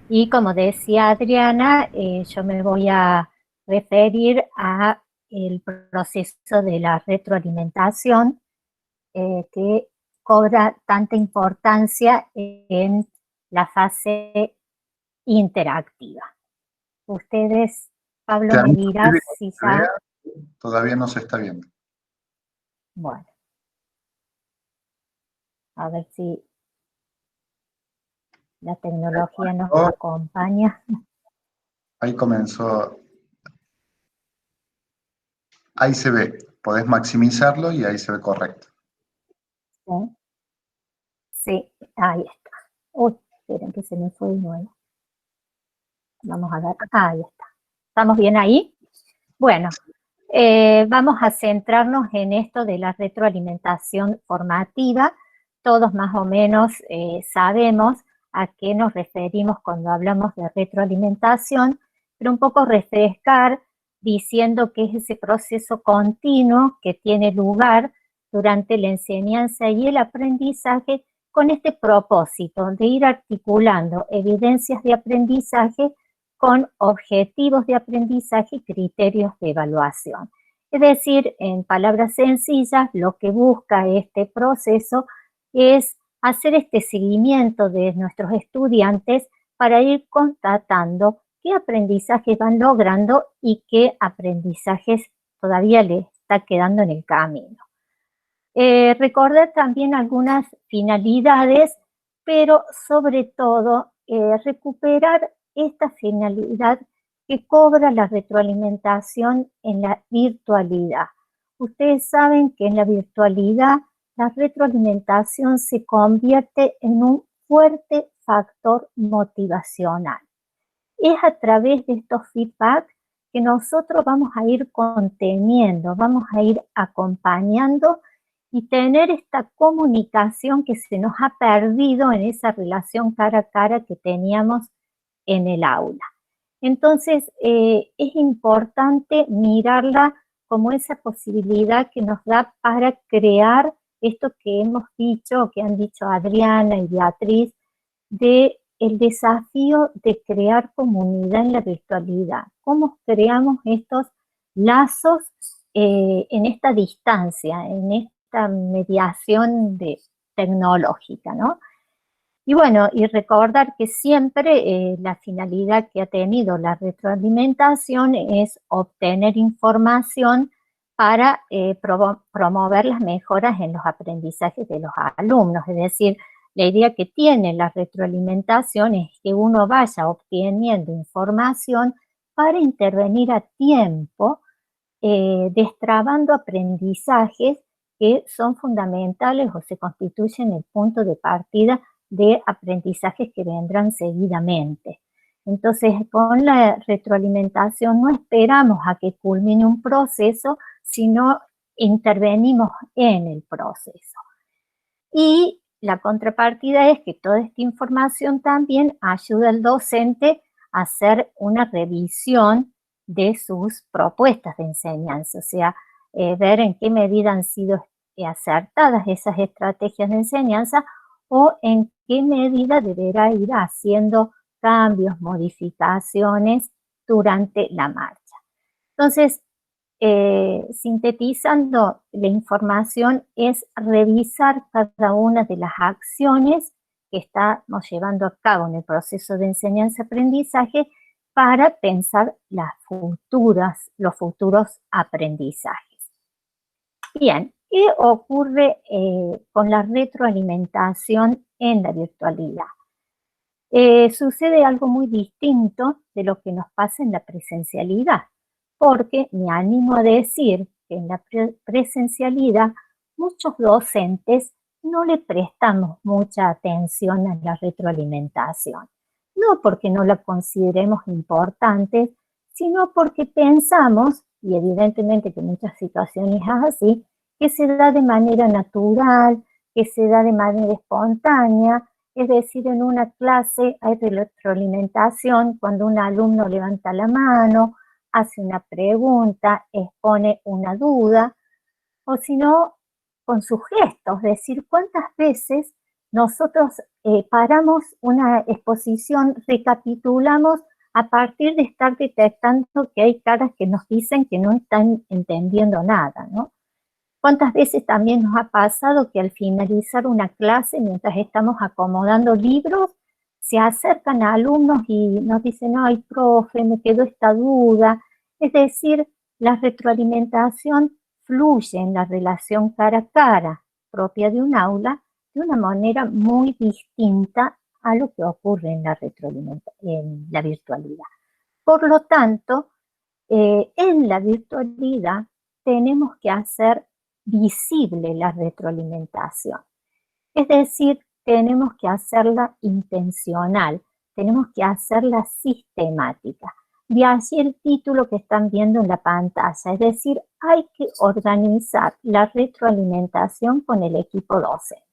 [SPEAKER 5] Y como decía Adriana, yo me voy a referir a el proceso de la retroalimentación que cobra tanta importancia en la fase interactiva. Ustedes, Pablo, me dirás si ya...
[SPEAKER 1] Todavía no se está viendo.
[SPEAKER 5] Bueno. A ver si la tecnología nos acompaña.
[SPEAKER 1] Ahí comenzó. Ahí se ve. Podés maximizarlo y ahí se ve correcto.
[SPEAKER 5] ¿Sí? Sí, ahí está. Uy, esperen que se me fue de nuevo. Vamos a dar, ahí está. ¿Estamos bien ahí? Bueno, vamos a centrarnos en esto de la retroalimentación formativa. Todos más o menos sabemos a qué nos referimos cuando hablamos de retroalimentación, pero un poco refrescar diciendo que es ese proceso continuo que tiene lugar durante la enseñanza y el aprendizaje con este propósito de ir articulando evidencias de aprendizaje con objetivos de aprendizaje y criterios de evaluación. Es decir, en palabras sencillas, lo que busca este proceso es hacer este seguimiento de nuestros estudiantes para ir constatando qué aprendizajes van logrando y qué aprendizajes todavía les está quedando en el camino. Recordar también algunas finalidades, pero sobre todo recuperar esta finalidad que cobra la retroalimentación en la virtualidad. Ustedes saben que en la virtualidad la retroalimentación se convierte en un fuerte factor motivacional. Es a través de estos feedback que nosotros vamos a ir conteniendo, vamos a ir acompañando y tener esta comunicación que se nos ha perdido en esa relación cara a cara que teníamos en el aula. Entonces, es importante mirarla como esa posibilidad que nos da para crear esto que hemos dicho, que han dicho Adriana y Beatriz, de el desafío de crear comunidad en la virtualidad. ¿Cómo creamos estos lazos en esta distancia, en esta mediación tecnológica, ¿no? Y bueno, y recordar que siempre la finalidad que ha tenido la retroalimentación es obtener información para promover las mejoras en los aprendizajes de los alumnos. Es decir, la idea que tiene la retroalimentación es que uno vaya obteniendo información para intervenir a tiempo, destrabando aprendizajes que son fundamentales o se constituyen el punto de partida de aprendizajes que vendrán seguidamente. Entonces, con la retroalimentación no esperamos a que culmine un proceso, sino intervenimos en el proceso. Y la contrapartida es que toda esta información también ayuda al docente a hacer una revisión de sus propuestas de enseñanza, o sea, ver en qué medida han sido acertadas esas estrategias de enseñanza o en qué medida deberá ir haciendo cambios, modificaciones durante la marcha. Entonces, sintetizando, la información es revisar cada una de las acciones que estamos llevando a cabo en el proceso de enseñanza-aprendizaje para pensar los futuros aprendizajes. Bien, ¿qué ocurre con la retroalimentación en la virtualidad? Sucede algo muy distinto de lo que nos pasa en la presencialidad, porque me animo a decir que en la presencialidad muchos docentes no le prestamos mucha atención a la retroalimentación, no porque no la consideremos importante, sino porque pensamos, y evidentemente que en muchas situaciones es así, que se da de manera natural, que se da de manera espontánea. Es decir, en una clase hay retroalimentación cuando un alumno levanta la mano, hace una pregunta, expone una duda, o si no, con sus gestos. Es decir, cuántas veces nosotros paramos una exposición, recapitulamos a partir de estar detectando que hay caras que nos dicen que no están entendiendo nada, ¿no? ¿Cuántas veces también nos ha pasado que al finalizar una clase, mientras estamos acomodando libros, se acercan a alumnos y nos dicen, ay, profe, me quedó esta duda? Es decir, la retroalimentación fluye en la relación cara a cara propia de un aula de una manera muy distinta a lo que ocurre en la virtualidad. Por lo tanto, en la virtualidad tenemos que hacer visible la retroalimentación. Es decir, tenemos que hacerla intencional, tenemos que hacerla sistemática. De allí el título que están viendo en la pantalla, es decir, hay que organizar la retroalimentación con el equipo docente.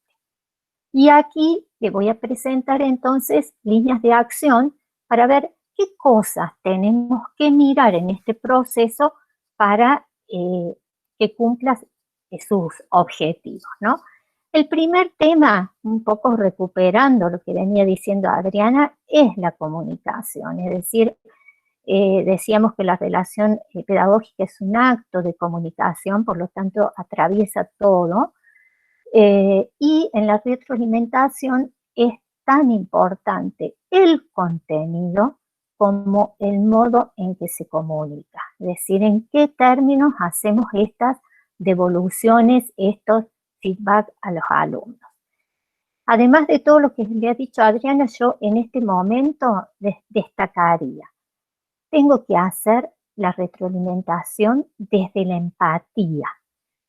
[SPEAKER 5] Y aquí le voy a presentar entonces líneas de acción para ver qué cosas tenemos que mirar en este proceso para que cumpla sus objetivos, ¿no? El primer tema, un poco recuperando lo que venía diciendo Adriana, es la comunicación. Es decir, decíamos que la relación pedagógica es un acto de comunicación, por lo tanto atraviesa todo. Y en la retroalimentación es tan importante el contenido como el modo en que se comunica. Es decir, en qué términos hacemos estas devoluciones, estos feedback a los alumnos. Además de todo lo que le ha dicho Adriana, yo en este momento destacaría, tengo que hacer la retroalimentación desde la empatía,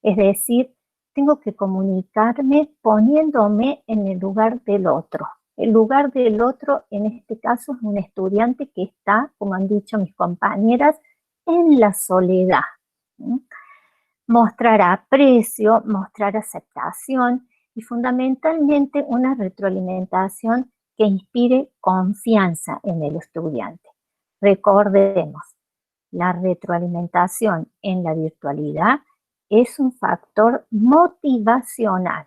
[SPEAKER 5] es decir, tengo que comunicarme poniéndome en el lugar del otro. El lugar del otro, en este caso, es un estudiante que está, como han dicho mis compañeras, en la soledad. Mostrar aprecio, mostrar aceptación y fundamentalmente una retroalimentación que inspire confianza en el estudiante. Recordemos, la retroalimentación en la virtualidad es un factor motivacional.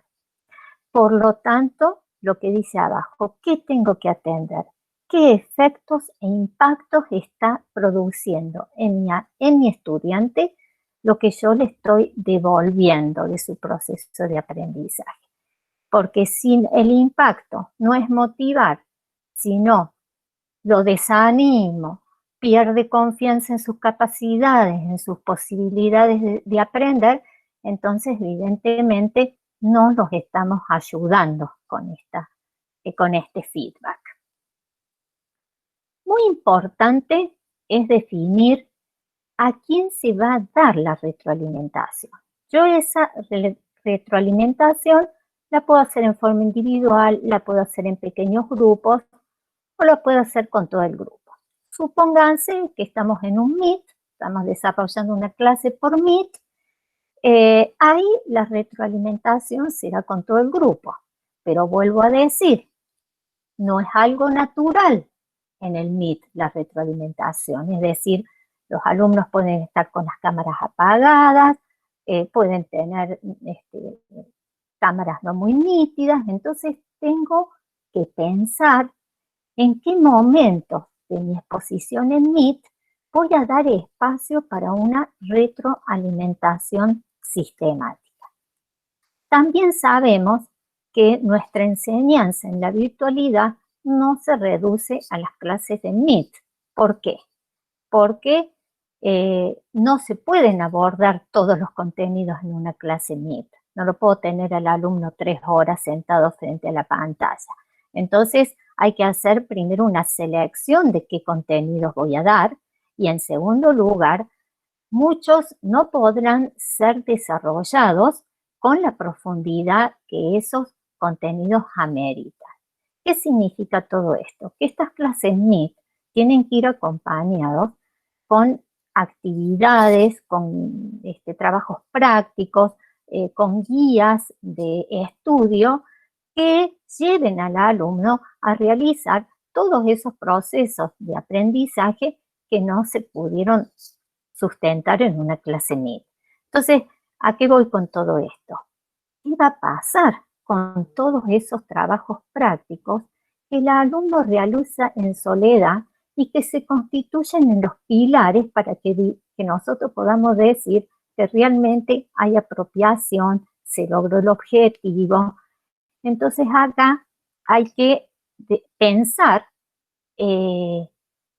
[SPEAKER 5] Por lo tanto, lo que dice abajo, ¿qué tengo que atender? ¿Qué efectos e impactos está produciendo en mi estudiante lo que yo le estoy devolviendo de su proceso de aprendizaje? Porque si el impacto no es motivar, sino lo desanimo, pierde confianza en sus capacidades, en sus posibilidades de aprender, entonces evidentemente no los estamos ayudando con este feedback. Muy importante es definir a quién se va a dar la retroalimentación. Yo esa retroalimentación la puedo hacer en forma individual, la puedo hacer en pequeños grupos o la puedo hacer con todo el grupo. Supónganse que estamos en un Meet, estamos desarrollando una clase por Meet, ahí la retroalimentación será con todo el grupo, pero vuelvo a decir, no es algo natural en el Meet la retroalimentación, es decir, los alumnos pueden estar con las cámaras apagadas, pueden tener cámaras no muy nítidas, entonces tengo que pensar en qué momento de mi exposición en Meet voy a dar espacio para una retroalimentación sistemática. También sabemos que nuestra enseñanza en la virtualidad no se reduce a las clases de Meet. ¿Por qué? Porque no se pueden abordar todos los contenidos en una clase Meet. No lo puedo tener al alumno 3 horas sentado frente a la pantalla. Entonces hay que hacer primero una selección de qué contenidos voy a dar y en segundo lugar, muchos no podrán ser desarrollados con la profundidad que esos contenidos ameritan. ¿Qué significa todo esto? Que estas clases Meet tienen que ir acompañados con actividades, con trabajos prácticos, con guías de estudio que lleven al alumno a realizar todos esos procesos de aprendizaje que no se pudieron sustentar en una clase Meet. Entonces, ¿a qué voy con todo esto? ¿Qué va a pasar con todos esos trabajos prácticos que el alumno realiza en soledad y que se constituyen en los pilares para que nosotros podamos decir que realmente hay apropiación, se logró el objetivo? Entonces acá hay que pensar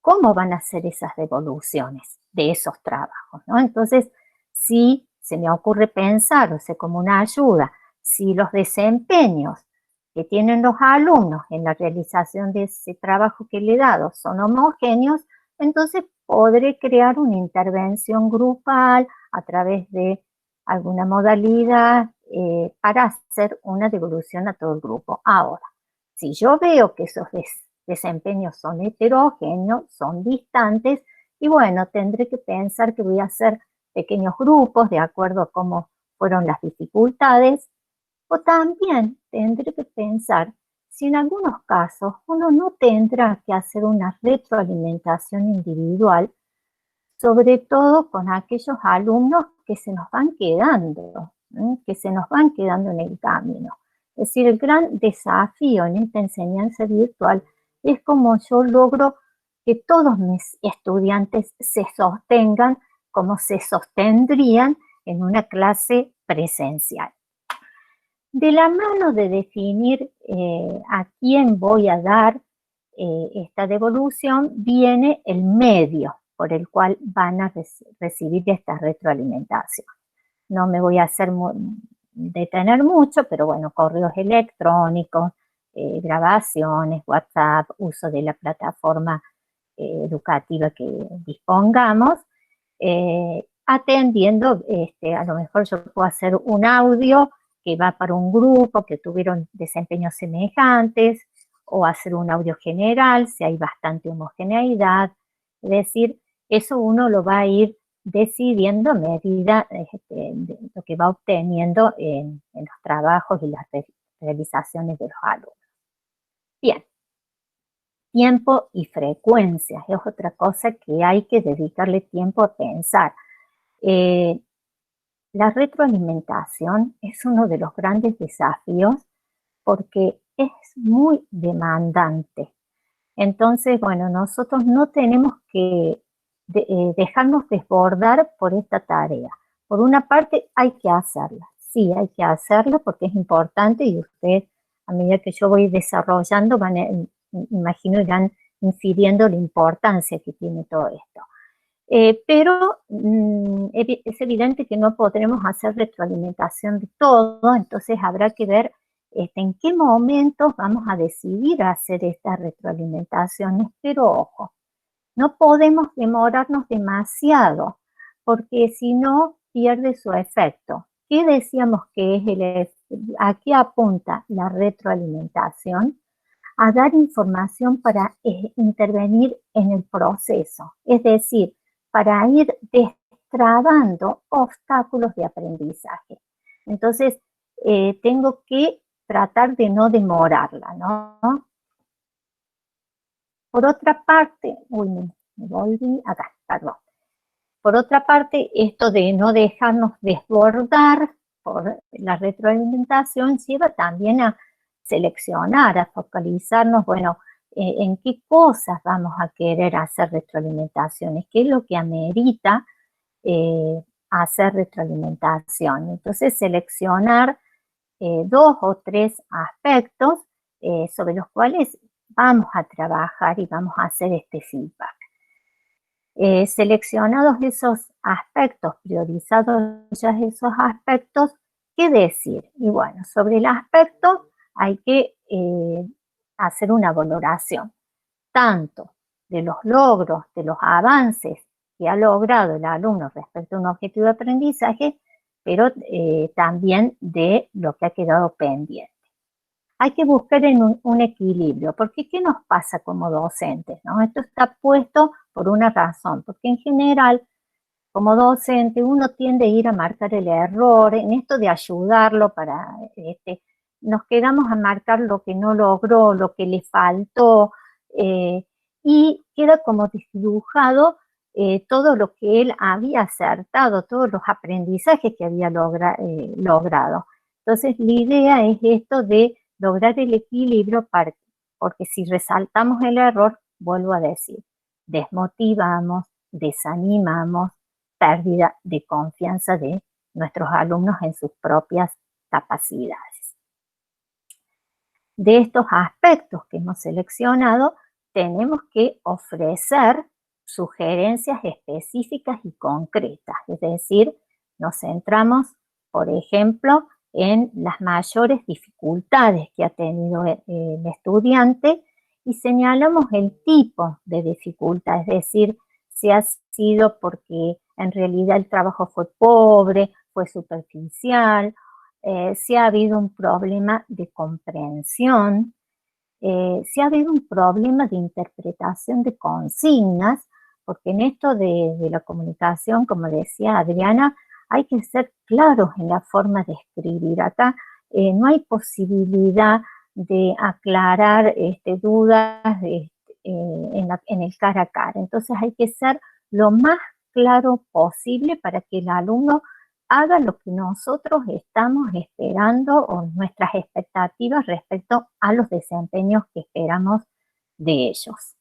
[SPEAKER 5] cómo van a ser esas devoluciones de esos trabajos, ¿no? Entonces, si se me ocurre pensar, o sea, como una ayuda, si los desempeños que tienen los alumnos en la realización de ese trabajo que le he dado son homogéneos, entonces podré crear una intervención grupal a través de alguna modalidad para hacer una devolución a todo el grupo. Ahora, si yo veo que esos desempeños son heterogéneos, son distantes, y bueno, tendré que pensar que voy a hacer pequeños grupos de acuerdo a cómo fueron las dificultades, o también tendré que pensar si en algunos casos uno no tendrá que hacer una retroalimentación individual, sobre todo con aquellos alumnos que se nos van quedando, en el camino. Es decir, el gran desafío en esta enseñanza virtual es cómo yo logro que todos mis estudiantes se sostengan como se sostendrían en una clase presencial. De la mano de definir a quién voy a dar esta devolución, viene el medio por el cual van a recibir esta retroalimentación. No me voy a detener mucho, pero bueno, correos electrónicos, grabaciones, WhatsApp, uso de la plataforma educativa que dispongamos, atendiendo, a lo mejor yo puedo hacer un audio que va para un grupo que tuvieron desempeños semejantes, o hacer un audio general si hay bastante homogeneidad. Es decir, eso uno lo va a ir decidiendo a medida de lo que va obteniendo en los trabajos y las realizaciones de los alumnos. Bien, tiempo y frecuencia es otra cosa que hay que dedicarle tiempo a pensar. La retroalimentación es uno de los grandes desafíos porque es muy demandante. Entonces, bueno, nosotros no tenemos que dejarnos desbordar por esta tarea. Por una parte, hay que hacerla. Sí, hay que hacerla porque es importante y ustedes, a medida que yo voy desarrollando, imagino, irán infiriendo la importancia que tiene todo esto. Pero es evidente que no podremos hacer retroalimentación de todo, entonces habrá que ver en qué momentos vamos a decidir hacer estas retroalimentaciones, pero ojo, no podemos demorarnos demasiado, porque si no pierde su efecto. ¿Qué decíamos que es a qué apunta la retroalimentación? A dar información para intervenir en el proceso, es decir, para ir destrabando obstáculos de aprendizaje. Entonces, tengo que tratar de no demorarla, ¿no? Por otra parte, me volví acá, perdón. por otra parte, esto de no dejarnos desbordar por la retroalimentación lleva también a seleccionar, a focalizarnos, bueno, en qué cosas vamos a querer hacer retroalimentaciones, qué es lo que amerita hacer retroalimentación. Entonces, seleccionar 2 o 3 aspectos sobre los cuales vamos a trabajar y vamos a hacer este feedback. Seleccionados esos aspectos, priorizados ya esos aspectos, ¿qué decir? Y bueno, sobre el aspecto hay que hacer una valoración, tanto de los logros, de los avances que ha logrado el alumno respecto a un objetivo de aprendizaje, pero también de lo que ha quedado pendiente. Hay que buscar en un equilibrio, porque ¿qué nos pasa como docentes, ¿no? Esto está puesto por una razón, porque en general, como docente, uno tiende a ir a marcar el error, en esto de ayudarlo para, nos quedamos a marcar lo que no logró, lo que le faltó, y queda como desdibujado todo lo que él había acertado, todos los aprendizajes que había logrado. Entonces, la idea es esto de lograr el equilibrio, porque si resaltamos el error, vuelvo a decir, desmotivamos, desanimamos, pérdida de confianza de nuestros alumnos en sus propias capacidades. De estos aspectos que hemos seleccionado, tenemos que ofrecer sugerencias específicas y concretas, es decir, nos centramos, por ejemplo, en las mayores dificultades que ha tenido el estudiante y señalamos el tipo de dificultad, es decir, si ha sido porque en realidad el trabajo fue pobre, fue superficial, si ha habido un problema de comprensión, si ha habido un problema de interpretación de consignas, porque en esto de la comunicación, como decía Adriana, hay que ser claros en la forma de escribir. Acá no hay posibilidad de aclarar dudas en el cara a cara. Entonces hay que ser lo más claro posible para que el alumno haga lo que nosotros estamos esperando o nuestras expectativas respecto a los desempeños que esperamos de ellos.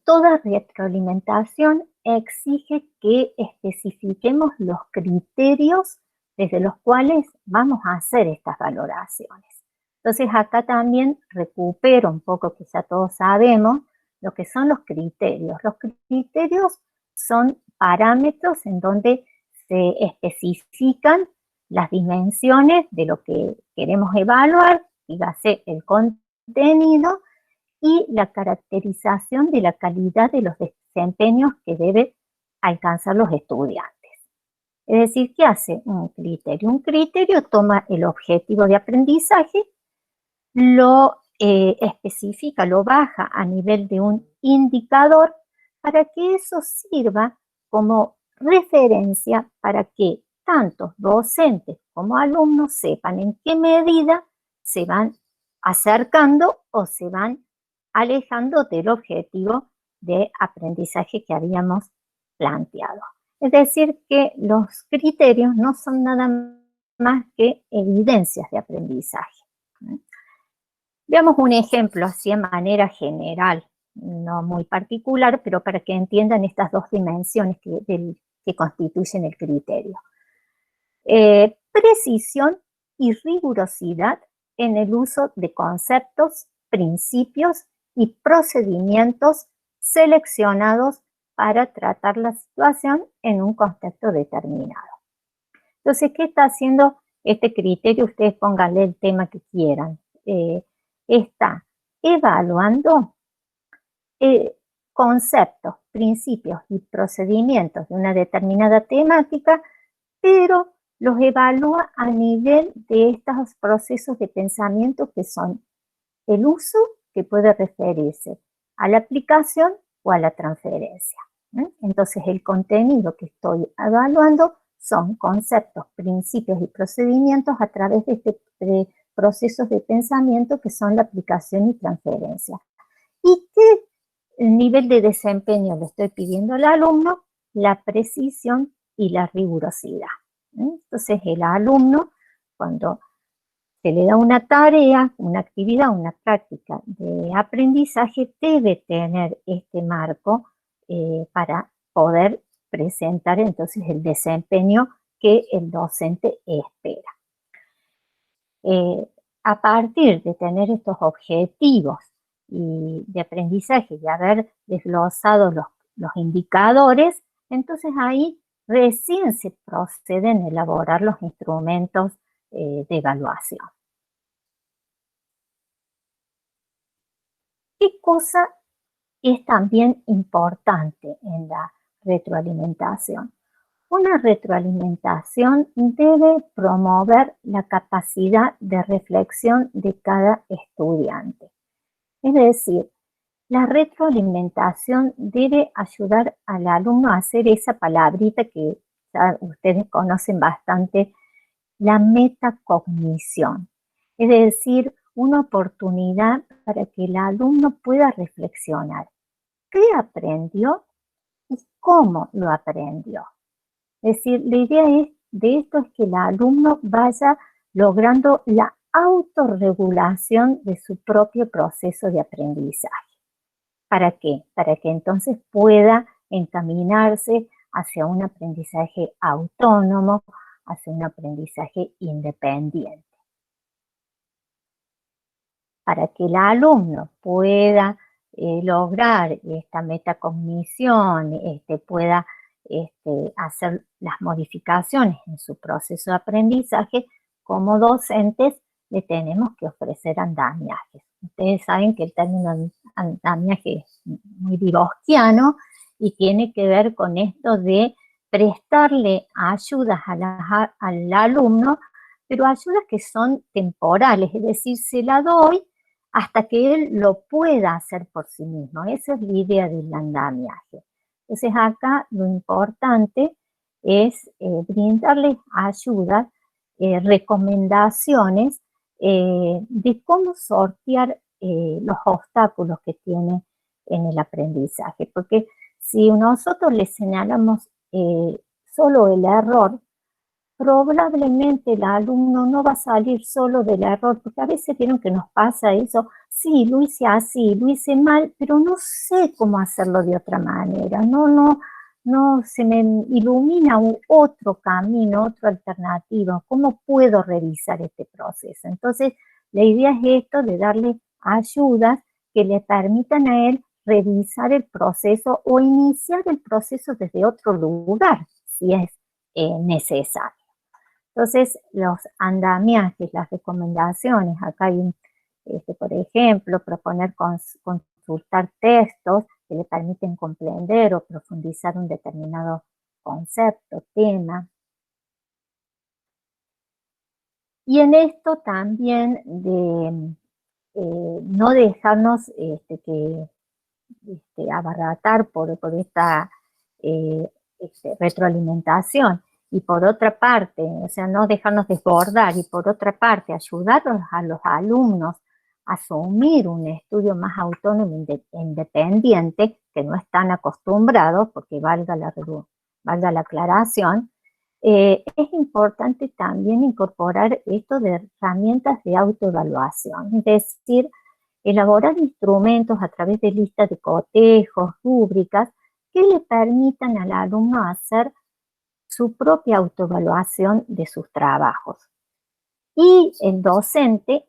[SPEAKER 5] Toda retroalimentación exige que especifiquemos los criterios desde los cuales vamos a hacer estas valoraciones. Entonces acá también recupero un poco, que ya todos sabemos, lo que son los criterios. Los criterios son parámetros en donde se especifican las dimensiones de lo que queremos evaluar, dígase el contenido, y la caracterización de la calidad de los desempeños que deben alcanzar los estudiantes. Es decir, ¿qué hace un criterio? Un criterio toma el objetivo de aprendizaje, lo especifica, lo baja a nivel de un indicador para que eso sirva como referencia para que tanto docentes como alumnos sepan en qué medida se van acercando o se van alejando del objetivo de aprendizaje que habíamos planteado. Es decir, que los criterios no son nada más que evidencias de aprendizaje. Veamos un ejemplo así de manera general, no muy particular, pero para que entiendan estas dos dimensiones que constituyen el criterio. Precisión y rigurosidad en el uso de conceptos, principios y procedimientos seleccionados para tratar la situación en un contexto determinado. Entonces, ¿qué está haciendo este criterio? Ustedes pónganle el tema que quieran. Está evaluando conceptos, principios y procedimientos de una determinada temática, pero los evalúa a nivel de estos procesos de pensamiento que son el uso, que puede referirse a la aplicación o a la transferencia. Entonces, el contenido que estoy evaluando son conceptos, principios y procedimientos a través de procesos de pensamiento que son la aplicación y transferencia. ¿Y qué el nivel de desempeño le estoy pidiendo al alumno, la precisión y la rigurosidad. Entonces el alumno, cuando se le da una tarea, una actividad, una práctica de aprendizaje, debe tener este marco para poder presentar entonces el desempeño que el docente espera. A partir de tener estos objetivos y de aprendizaje y haber desglosado los indicadores, entonces ahí recién se proceden a elaborar los instrumentos de evaluación. ¿Qué cosa es también importante en la retroalimentación? Una retroalimentación debe promover la capacidad de reflexión de cada estudiante. Es decir, la retroalimentación debe ayudar al alumno a hacer esa palabrita que ya ustedes conocen bastante, la metacognición. Es decir, una oportunidad para que el alumno pueda reflexionar qué aprendió y cómo lo aprendió. Es decir, la idea de esto es que el alumno vaya logrando la autorregulación de su propio proceso de aprendizaje. ¿Para qué? Para que entonces pueda encaminarse hacia un aprendizaje autónomo, hacia un aprendizaje independiente. Para que el alumno pueda lograr esta metacognición, pueda hacer las modificaciones en su proceso de aprendizaje, como docentes le tenemos que ofrecer andamiajes. Ustedes saben que el término andamiaje es muy dirosquiano y tiene que ver con esto de prestarle ayudas al alumno, pero ayudas que son temporales, es decir, se la doy hasta que él lo pueda hacer por sí mismo. Esa es la idea del andamiaje. Entonces acá lo importante es brindarles ayudas, recomendaciones de cómo sortear los obstáculos que tiene en el aprendizaje. Porque si nosotros le señalamos solo el error, probablemente el alumno no va a salir solo del error, porque a veces vieron que nos pasa eso, sí, lo hice así, lo hice mal, pero no sé cómo hacerlo de otra manera, no se me ilumina otro camino, otra alternativa, ¿cómo puedo revisar este proceso? Entonces, la idea es esto de darle ayudas que le permitan a él revisar el proceso o iniciar el proceso desde otro lugar, si es necesario. Entonces, los andamiajes, las recomendaciones, acá hay, por ejemplo, proponer consultar textos que le permiten comprender o profundizar un determinado concepto, tema. Y en esto también de no dejarnos abaratar por esta retroalimentación. Y por otra parte, o sea, no dejarnos desbordar, y por otra parte, ayudar a los alumnos a asumir un estudio más autónomo e independiente, que no están acostumbrados, porque valga la aclaración, es importante también incorporar esto de herramientas de autoevaluación, es decir, elaborar instrumentos a través de listas de cotejos, rúbricas, que le permitan al alumno hacer su propia autoevaluación de sus trabajos. Y el docente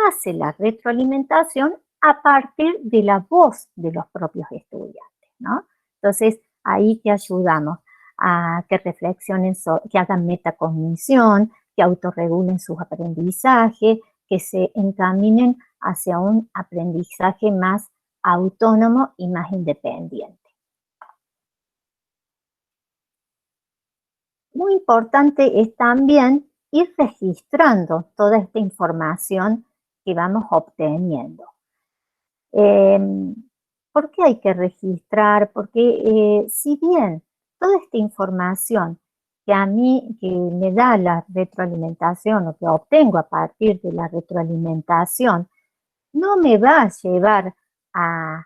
[SPEAKER 5] hace la retroalimentación a partir de la voz de los propios estudiantes, ¿no? Entonces, ahí te ayudamos a que reflexionen, que hagan metacognición, que autorregulen sus aprendizajes, que se encaminen hacia un aprendizaje más autónomo y más independiente. Muy importante es también ir registrando toda esta información que vamos obteniendo. ¿Por qué hay que registrar? Porque si bien toda esta información que a mí que me da la retroalimentación o que obtengo a partir de la retroalimentación no me va a llevar a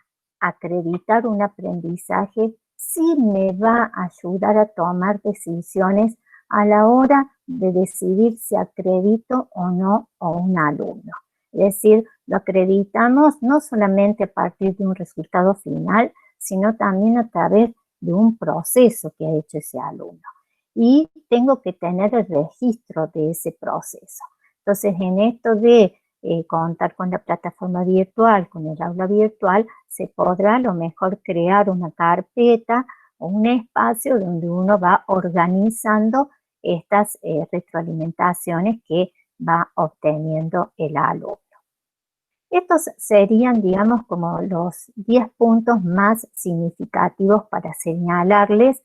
[SPEAKER 5] acreditar un aprendizaje sí me va a ayudar a tomar decisiones a la hora de decidir si acredito o no a un alumno. Es decir, lo acreditamos no solamente a partir de un resultado final, sino también a través de un proceso que ha hecho ese alumno. Y tengo que tener el registro de ese proceso. Entonces, en esto de contar con la plataforma virtual, con el aula virtual, se podrá a lo mejor crear una carpeta o un espacio donde uno va organizando estas retroalimentaciones que va obteniendo el alumno. Estos serían, digamos, como los 10 puntos más significativos para señalarles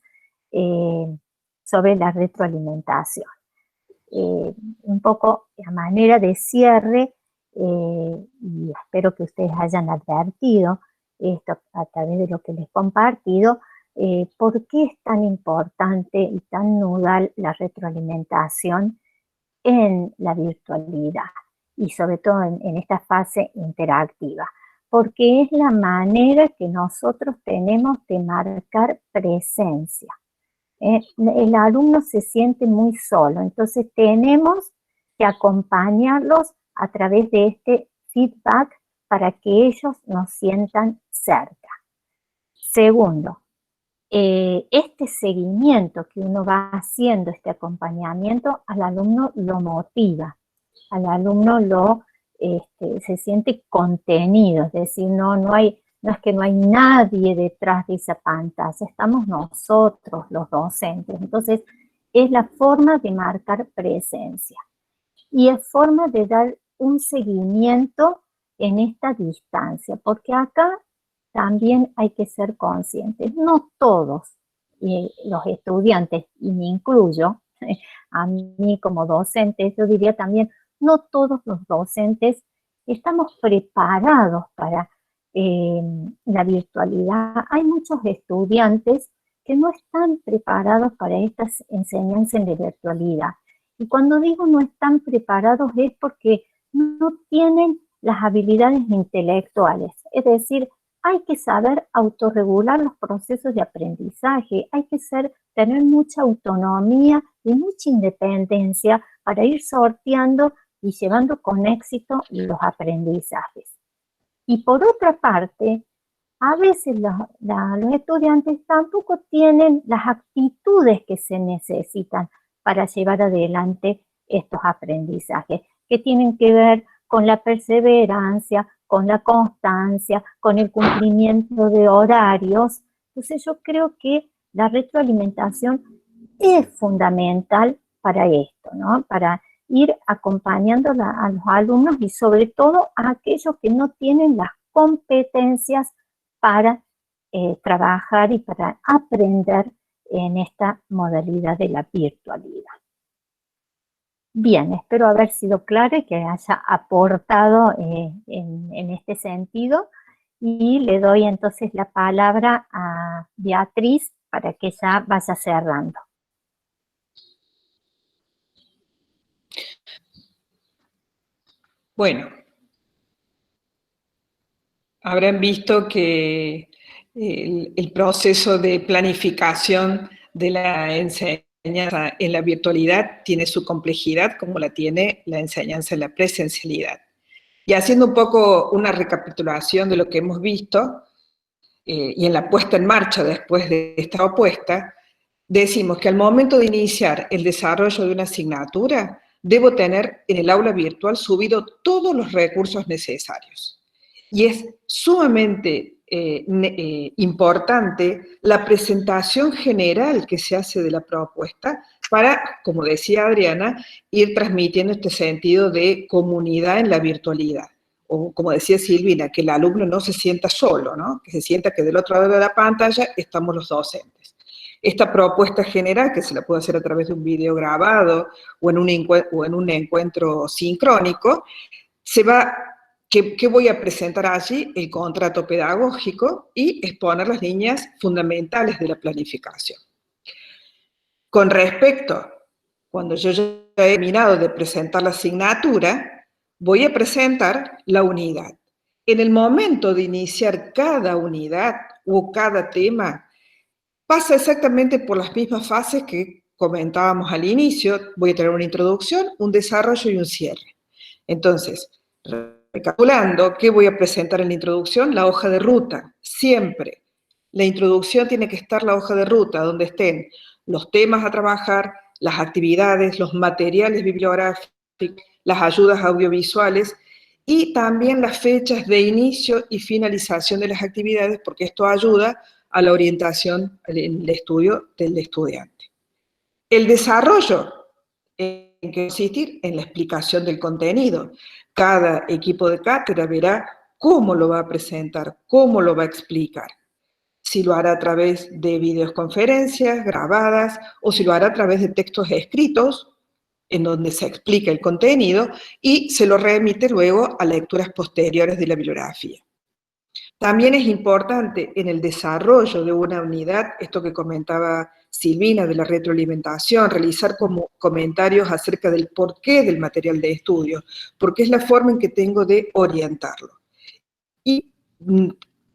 [SPEAKER 5] sobre la retroalimentación. Un poco a manera de cierre, y espero que ustedes hayan advertido esto a través de lo que les he compartido, por qué es tan importante y tan nodal la retroalimentación en la virtualidad y sobre todo en esta fase interactiva, porque es la manera que nosotros tenemos de marcar presencia. El alumno se siente muy solo, entonces tenemos que acompañarlos a través de este feedback para que ellos nos sientan cerca. Segundo, este seguimiento que uno va haciendo, este acompañamiento, al alumno lo motiva, al alumno se siente contenido, es decir, no es que no hay nadie detrás de esa pantalla, estamos nosotros los docentes. Entonces, es la forma de marcar presencia y es forma de dar un seguimiento en esta distancia, porque acá también hay que ser conscientes. No todos los estudiantes, y me incluyo, a mí como docente, yo diría también, no todos los docentes estamos preparados para la virtualidad. Hay muchos estudiantes que no están preparados para estas enseñanzas en la virtualidad. Y cuando digo no están preparados es porque no tienen las habilidades intelectuales. Es decir, hay que saber autorregular los procesos de aprendizaje, hay que tener mucha autonomía y mucha independencia para ir sorteando y llevando con éxito los aprendizajes. Y por otra parte, a veces los estudiantes tampoco tienen las actitudes que se necesitan para llevar adelante estos aprendizajes, que tienen que ver con la perseverancia, con la constancia, con el cumplimiento de horarios. Entonces yo creo que la retroalimentación es fundamental para esto, ¿no? Para ir acompañando a los alumnos y sobre todo a aquellos que no tienen las competencias para trabajar y para aprender en esta modalidad de la virtualidad. Bien, espero haber sido clara y que haya aportado en este sentido. Y le doy entonces la palabra a Beatriz para que ya vaya cerrando.
[SPEAKER 4] Bueno, habrán visto que el proceso de planificación de la enseñanza en la virtualidad tiene su complejidad como la tiene la enseñanza en la presencialidad. Y haciendo un poco una recapitulación de lo que hemos visto y en la puesta en marcha después de esta propuesta, decimos que al momento de iniciar el desarrollo de una asignatura, debo tener en el aula virtual subido todos los recursos necesarios. Y es sumamente importante la presentación general que se hace de la propuesta para, como decía Adriana, ir transmitiendo este sentido de comunidad en la virtualidad. O como decía Silvina, que el alumno no se sienta solo, ¿no? Que se sienta que del otro lado de la pantalla estamos los docentes. Esta propuesta general, que se la puede hacer a través de un video grabado o en un encuentro sincrónico, ¿qué voy a presentar allí? El contrato pedagógico y exponer las líneas fundamentales de la planificación. Con respecto, cuando yo ya he terminado de presentar la asignatura, voy a presentar la unidad. en el momento de iniciar cada unidad o cada tema, pasa exactamente por las mismas fases que comentábamos al inicio. Voy a tener una introducción, un desarrollo y un cierre. Entonces, recapitulando, ¿qué voy a presentar en la introducción? La hoja de ruta, siempre. La introducción tiene que estar la hoja de ruta, donde estén los temas a trabajar, las actividades, los materiales bibliográficos, las ayudas audiovisuales, y también las fechas de inicio y finalización de las actividades, porque esto ayuda a la orientación en el estudio del estudiante. El desarrollo, ¿en qué consistir? En la explicación del contenido. Cada equipo de cátedra verá cómo lo va a presentar, cómo lo va a explicar. Si lo hará a través de videoconferencias grabadas o si lo hará a través de textos escritos, en donde se explica el contenido y se lo remite luego a lecturas posteriores de la bibliografía. También es importante en el desarrollo de una unidad, esto que comentaba Silvina de la retroalimentación, realizar como comentarios acerca del porqué del material de estudio, porque es la forma en que tengo de orientarlo. Y,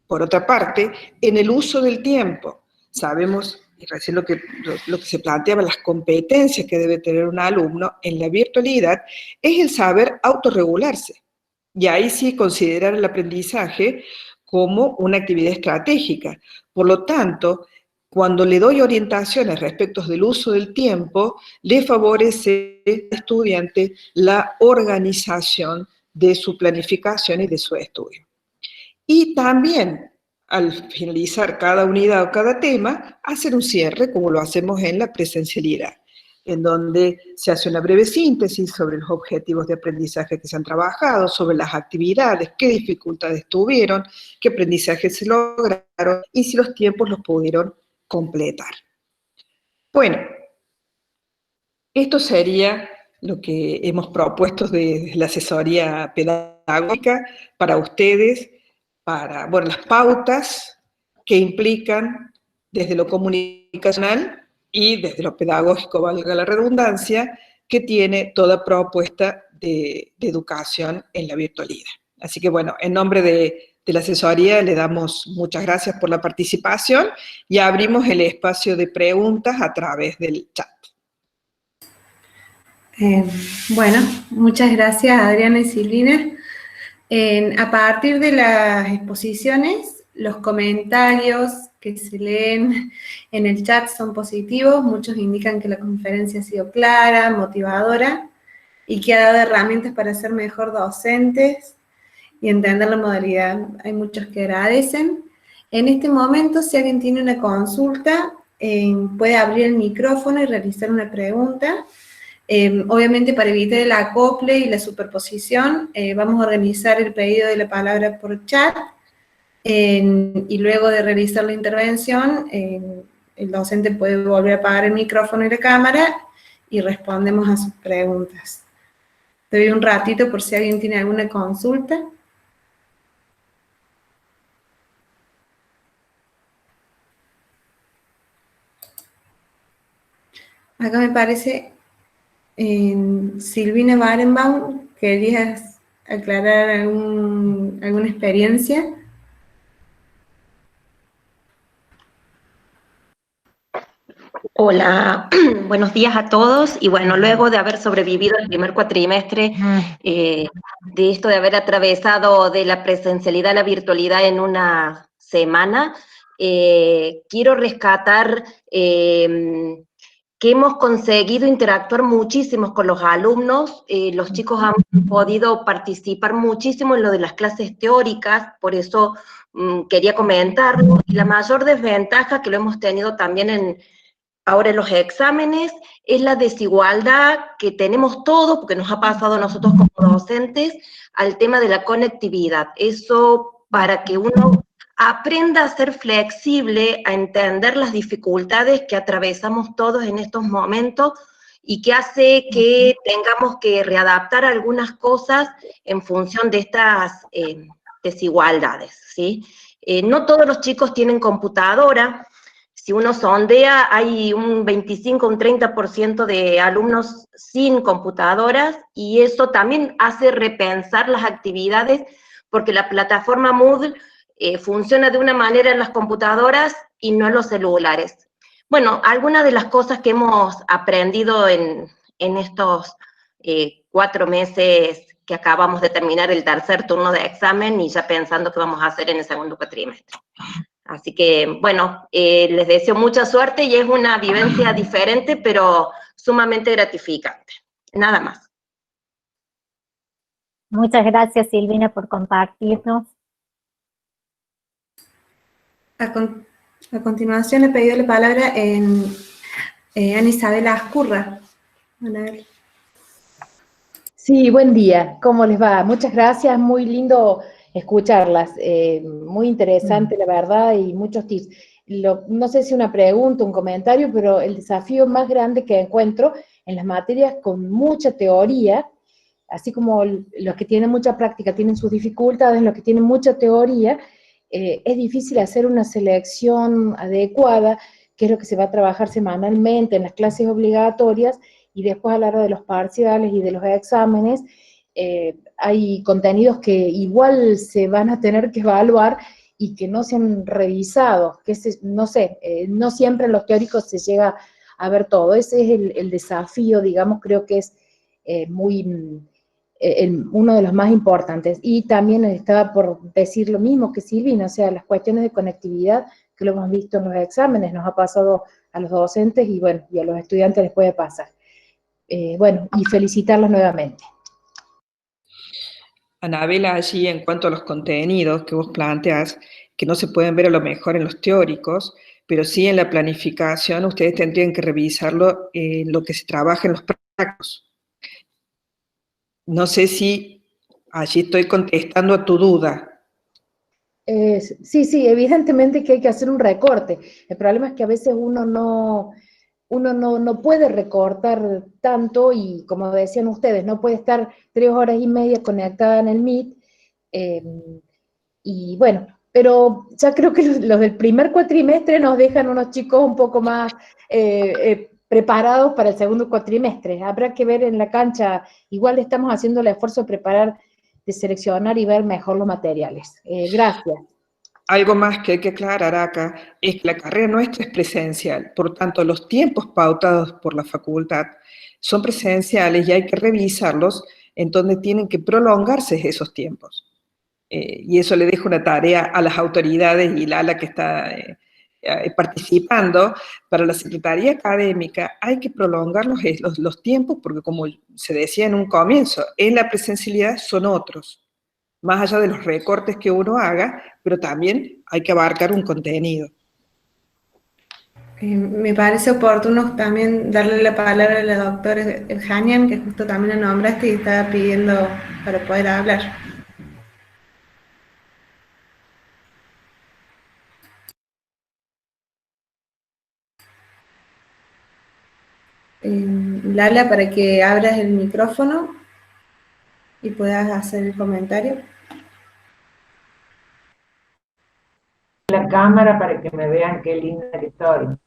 [SPEAKER 4] por otra parte, en el uso del tiempo, sabemos, y recién lo que se planteaba, las competencias que debe tener un alumno en la virtualidad, es el saber autorregularse. Y ahí sí considerar el aprendizaje como una actividad estratégica. Por lo tanto, cuando le doy orientaciones respecto del uso del tiempo, le favorece al estudiante la organización de su planificación y de su estudio. Y también, al finalizar cada unidad o cada tema, hacer un cierre, como lo hacemos en la presencialidad, en donde se hace una breve síntesis sobre los objetivos de aprendizaje que se han trabajado, sobre las actividades, qué dificultades tuvieron, qué aprendizajes se lograron y si los tiempos los pudieron completar. Bueno, esto sería lo que hemos propuesto de la asesoría pedagógica para ustedes, para, bueno, las pautas que implican desde lo comunicacional y desde lo pedagógico, valga la redundancia, que tiene toda propuesta de educación en la virtualidad. Así que bueno, en nombre de la asesoría le damos muchas gracias por la participación y abrimos el espacio de preguntas a través del chat.
[SPEAKER 3] Bueno, muchas gracias Adriana y Silvina. A partir de las exposiciones, los comentarios que se leen en el chat son positivos, muchos indican que la conferencia ha sido clara, motivadora y que ha dado herramientas para ser mejor docentes y entender la modalidad. Hay muchos que agradecen. En este momento, si alguien tiene una consulta, puede abrir el micrófono y realizar una pregunta. Obviamente, para evitar el acople y la superposición, vamos a organizar el pedido de la palabra por chat, y luego de realizar la intervención, el docente puede volver a apagar el micrófono y la cámara y respondemos a sus preguntas. Te doy un ratito por si alguien tiene alguna consulta. Acá me parece, Silvina Barenbaum, ¿querías aclarar alguna experiencia?
[SPEAKER 6] Hola, buenos días a todos. Y bueno, luego de haber sobrevivido el primer cuatrimestre, de esto de haber atravesado de la presencialidad a la virtualidad en una semana, quiero rescatar que hemos conseguido interactuar muchísimo con los alumnos. Los chicos han podido participar muchísimo en lo de las clases teóricas, por eso quería comentarlo. Y la mayor desventaja que lo hemos tenido también ahora en los exámenes es la desigualdad que tenemos todos, porque nos ha pasado a nosotros como docentes, al tema de la conectividad. Eso, para que uno aprenda a ser flexible, a entender las dificultades que atravesamos todos en estos momentos y que hace que tengamos que readaptar algunas cosas en función de estas desigualdades, ¿sí? No todos los chicos tienen computadora. Si uno sondea, hay un 25, un 30% de alumnos sin computadoras, y eso también hace repensar las actividades, porque la plataforma Moodle funciona de una manera en las computadoras y no en los celulares. Bueno, algunas de las cosas que hemos aprendido en estos 4 meses que acabamos de terminar el tercer turno de examen y ya pensando qué vamos a hacer en el segundo cuatrimestre. Así que, bueno, les deseo mucha suerte y es una vivencia diferente, pero sumamente gratificante. Nada más.
[SPEAKER 5] Muchas gracias, Silvina, por compartirnos.
[SPEAKER 3] A continuación le he pedido la palabra a Ana Isabel Ascurra. Anabel.
[SPEAKER 7] Sí, buen día. ¿Cómo les va? Muchas gracias, muy lindo escucharlas. Muy interesante, la verdad, y muchos tips. No sé si una pregunta, un comentario, pero el desafío más grande que encuentro en las materias con mucha teoría, así como los que tienen mucha práctica tienen sus dificultades, los que tienen mucha teoría, es difícil hacer una selección adecuada, que es lo que se va a trabajar semanalmente en las clases obligatorias, y después a la hora de los parciales y de los exámenes, hay contenidos que igual se van a tener que evaluar y que no se han revisado, no sé, no siempre en los teóricos se llega a ver todo. Ese es el desafío, digamos, creo que es uno de los más importantes. Y también estaba por decir lo mismo que Silvina, o sea, las cuestiones de conectividad, que lo hemos visto en los exámenes, nos ha pasado a los docentes y bueno, y a los estudiantes les puede pasar. Bueno, y felicitarlos nuevamente.
[SPEAKER 4] Anabela, allí en cuanto a los contenidos que vos planteas, que no se pueden ver a lo mejor en los teóricos, pero sí en la planificación ustedes tendrían que revisarlo en lo que se trabaja en los prácticos. No sé si allí estoy contestando a tu duda.
[SPEAKER 7] Sí, evidentemente que hay que hacer un recorte. El problema es que a veces uno no puede recortar tanto y, como decían ustedes, no puede estar 3 horas y media conectada en el Meet. Y bueno, pero ya creo que los del primer cuatrimestre nos dejan unos chicos un poco más preparados para el segundo cuatrimestre. Habrá que ver en la cancha, igual estamos haciendo el esfuerzo de preparar, de seleccionar y ver mejor los materiales. Gracias.
[SPEAKER 4] Algo más que hay que aclarar acá es que la carrera nuestra es presencial, por tanto los tiempos pautados por la facultad son presenciales y hay que revisarlos en donde tienen que prolongarse esos tiempos. Y eso le dejo una tarea a las autoridades y la ala que está participando. Para la Secretaría Académica hay que prolongar los tiempos porque, como se decía en un comienzo, en la presencialidad son otros, más allá de los recortes que uno haga, pero también hay que abarcar un contenido.
[SPEAKER 3] Me parece oportuno también darle la palabra a la doctora Evhanian, que justo también la nombraste y estaba pidiendo para poder hablar. Lala, para que abras el micrófono y puedas hacer el comentario.
[SPEAKER 8] La cámara para que me vean qué linda que estoy.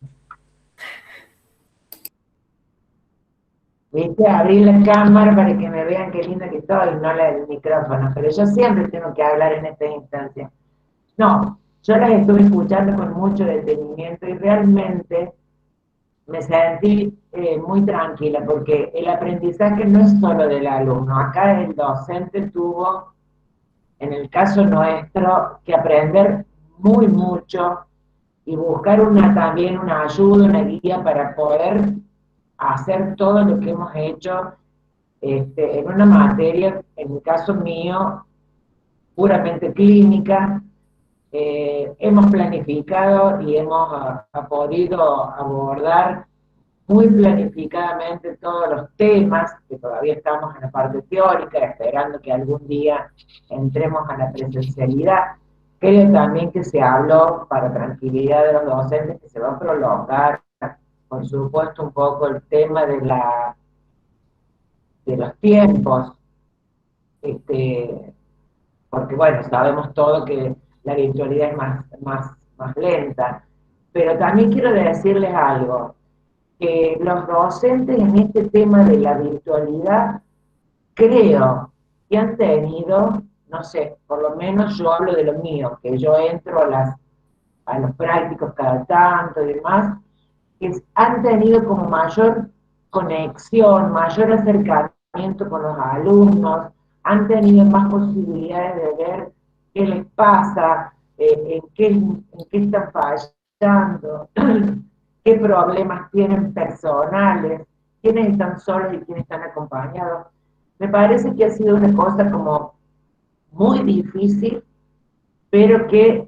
[SPEAKER 8] ¿Viste? Abrí la cámara para que me vean qué linda que estoy, no la del micrófono, pero yo siempre tengo que hablar en esta instancia. No, yo las estuve escuchando con mucho detenimiento y realmente me sentí muy tranquila, porque el aprendizaje no es solo del alumno, acá el docente tuvo, en el caso nuestro, que aprender muy mucho y buscar también una ayuda, una guía para poder hacer todo lo que hemos hecho en una materia, en el caso mío, puramente clínica. Hemos planificado y hemos podido abordar muy planificadamente todos los temas, que todavía estamos en la parte teórica, esperando que algún día entremos a la presencialidad. Creo también que se habló, para tranquilidad de los docentes, que se va a prolongar, por supuesto, un poco el tema de los tiempos, porque bueno, sabemos todo que la virtualidad es más lenta, pero también quiero decirles algo, que los docentes en este tema de la virtualidad creo que han tenido no sé, por lo menos yo hablo de lo mío, que yo entro a los prácticos cada tanto y demás, que han tenido como mayor conexión, mayor acercamiento con los alumnos, han tenido más posibilidades de ver qué les pasa, en qué están fallando, qué problemas tienen personales, quiénes están solos y quiénes están acompañados. Me parece que ha sido una cosa como muy difícil, pero que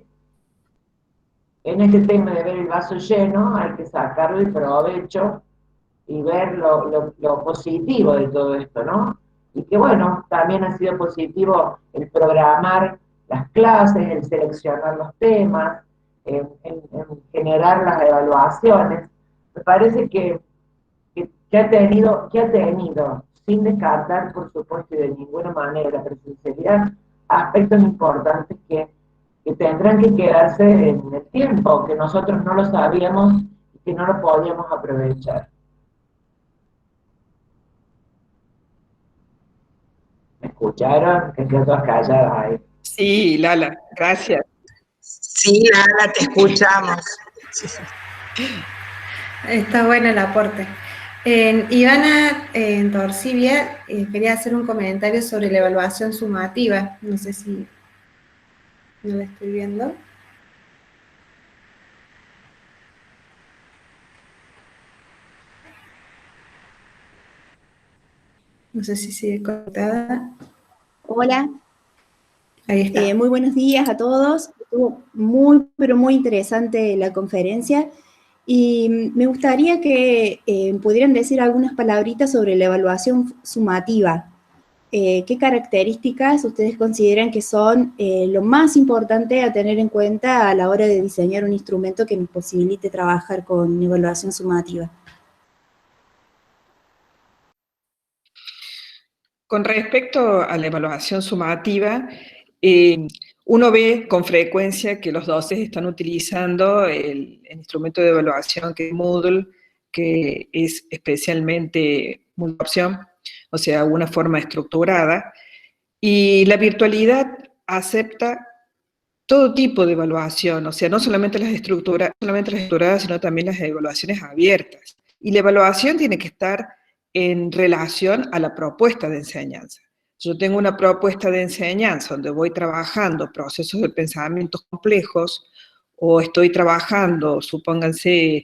[SPEAKER 8] en este tema de ver el vaso lleno hay que sacarle el provecho y ver lo positivo de todo esto, ¿no? Y que bueno, también ha sido positivo el programar las clases, el seleccionar los temas, en generar las evaluaciones. Me parece que ha tenido, sin descartar, por supuesto, y de ninguna manera la presencialidad, aspectos importantes que tendrán que quedarse en el tiempo, que nosotros no lo sabíamos y que no lo podíamos aprovechar. ¿Me escucharon? Que quedó todas calladas ahí.
[SPEAKER 4] Sí, Lala, gracias.
[SPEAKER 9] Sí, Lala, te escuchamos.
[SPEAKER 3] Está bueno el aporte. Ivana Torcibia quería hacer un comentario sobre la evaluación sumativa. No sé si no la estoy viendo. No sé si sigue conectada.
[SPEAKER 10] Hola,
[SPEAKER 3] Ahí está.
[SPEAKER 10] muy buenos días a todos. Estuvo muy, pero muy interesante la conferencia y me gustaría que pudieran decir algunas palabritas sobre la evaluación sumativa. ¿Qué características ustedes consideran que son lo más importante a tener en cuenta a la hora de diseñar un instrumento que nos posibilite trabajar con evaluación sumativa?
[SPEAKER 4] Con respecto a la evaluación sumativa, uno ve con frecuencia que los docentes están utilizando el instrumento de evaluación que es Moodle, que es especialmente multiopción, o sea, una forma estructurada, y la virtualidad acepta todo tipo de evaluación, o sea, no solamente las estructuradas, sino también las evaluaciones abiertas. Y la evaluación tiene que estar en relación a la propuesta de enseñanza. Yo tengo una propuesta de enseñanza donde voy trabajando procesos de pensamientos complejos, o estoy trabajando, supónganse,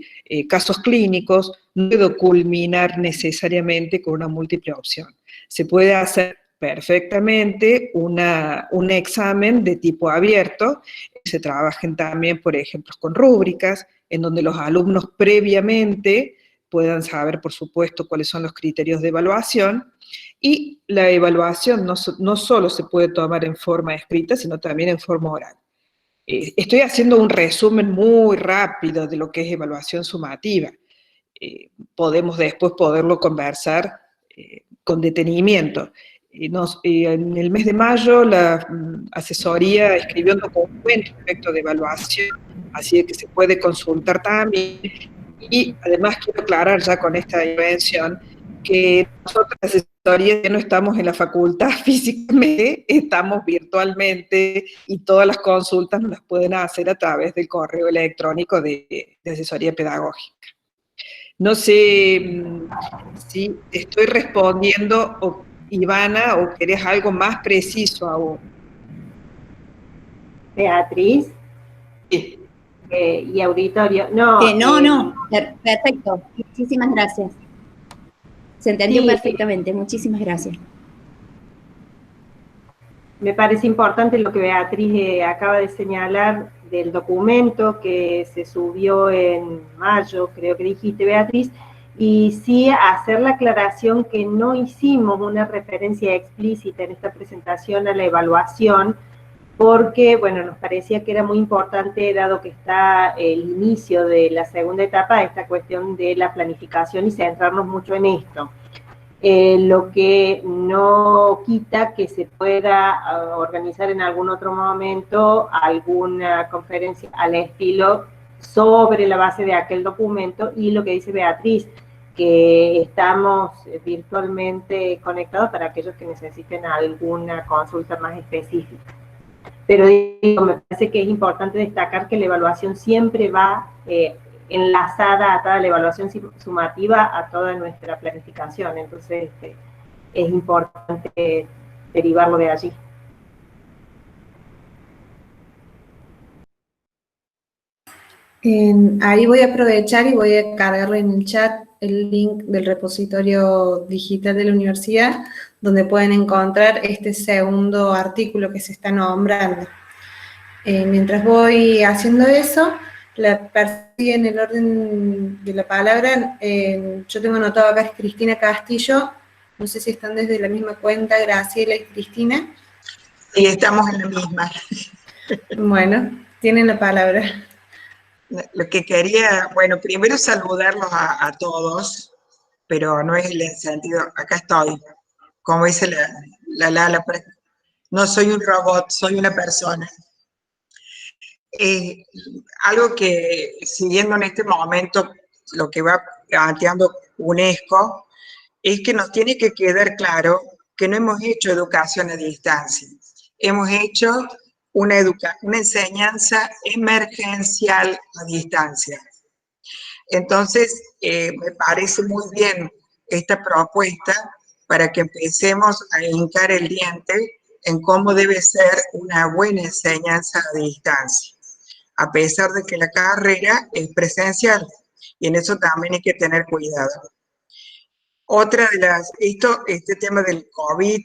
[SPEAKER 4] casos clínicos, no puedo culminar necesariamente con una múltiple opción. Se puede hacer perfectamente un examen de tipo abierto. Se trabajen también, por ejemplo, con rúbricas, en donde los alumnos previamente puedan saber, por supuesto, cuáles son los criterios de evaluación, y la evaluación no solo se puede tomar en forma escrita, sino también en forma oral. Estoy haciendo un resumen muy rápido de lo que es evaluación sumativa. Podemos después poderlo conversar con detenimiento. En el mes de mayo la asesoría escribió un documento respecto de evaluación, así que se puede consultar también. Y además quiero aclarar ya con esta intervención que nosotros la asesoría ya no estamos en la facultad físicamente, estamos virtualmente y todas las consultas nos las pueden hacer a través del correo electrónico de asesoría pedagógica. No sé si te estoy respondiendo, Ivana, o querés algo más preciso aún.
[SPEAKER 2] Beatriz.
[SPEAKER 4] Sí.
[SPEAKER 2] Y auditorio. No,
[SPEAKER 10] Perfecto. Muchísimas gracias. Se entendió perfectamente. Muchísimas gracias.
[SPEAKER 2] Me parece importante lo que Beatriz acaba de señalar del documento que se subió en mayo, creo que dijiste, Beatriz, y sí hacer la aclaración que no hicimos una referencia explícita en esta presentación a la evaluación, porque, bueno, nos parecía que era muy importante, dado que está el inicio de la segunda etapa, esta cuestión de la planificación y centrarnos mucho en esto. Lo que no quita que se pueda organizar en algún otro momento alguna conferencia al estilo sobre la base de aquel documento, y lo que dice Beatriz, que estamos virtualmente conectados para aquellos que necesiten alguna consulta más específica. Pero digo, me parece que es importante destacar que la evaluación siempre va enlazada, atada a la evaluación sumativa a toda nuestra planificación. Entonces, es importante derivarlo de allí.
[SPEAKER 3] Ahí voy a aprovechar y voy a cargarle en el chat el link del repositorio digital de la universidad, donde pueden encontrar este segundo artículo que se está nombrando. Mientras voy haciendo eso, la persona en el orden de la palabra, yo tengo anotado acá es Cristina Castillo, no sé si están desde la misma cuenta, Graciela y Cristina.
[SPEAKER 9] Sí, estamos en la misma.
[SPEAKER 3] Bueno, tienen la palabra.
[SPEAKER 9] Lo que quería, bueno, primero saludarlos a todos, pero no es el sentido, acá estoy, como dice la no soy un robot, soy una persona. Algo que, siguiendo en este momento lo que va planteando UNESCO, es que nos tiene que quedar claro que no hemos hecho educación a distancia, hemos hecho una enseñanza emergencial a distancia. Entonces, me parece muy bien esta propuesta para que empecemos a hincar el diente en cómo debe ser una buena enseñanza a distancia, a pesar de que la carrera es presencial, y en eso también hay que tener cuidado. Otra de este tema del COVID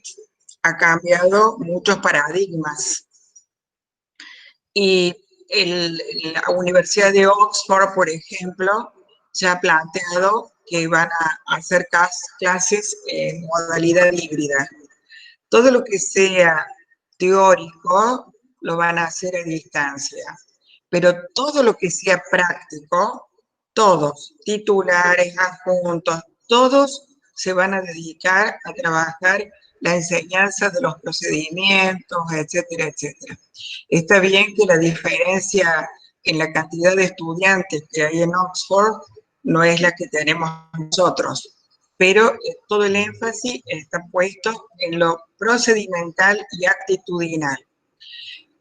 [SPEAKER 9] ha cambiado muchos paradigmas. Y la Universidad de Oxford, por ejemplo, ya ha planteado que van a hacer clases en modalidad híbrida. Todo lo que sea teórico lo van a hacer a distancia, pero todo lo que sea práctico, todos, titulares, adjuntos, todos se van a dedicar a trabajar la enseñanza de los procedimientos, etcétera, etcétera. Está bien que la diferencia en la cantidad de estudiantes que hay en Oxford no es la que tenemos nosotros, pero todo el énfasis está puesto en lo procedimental y actitudinal.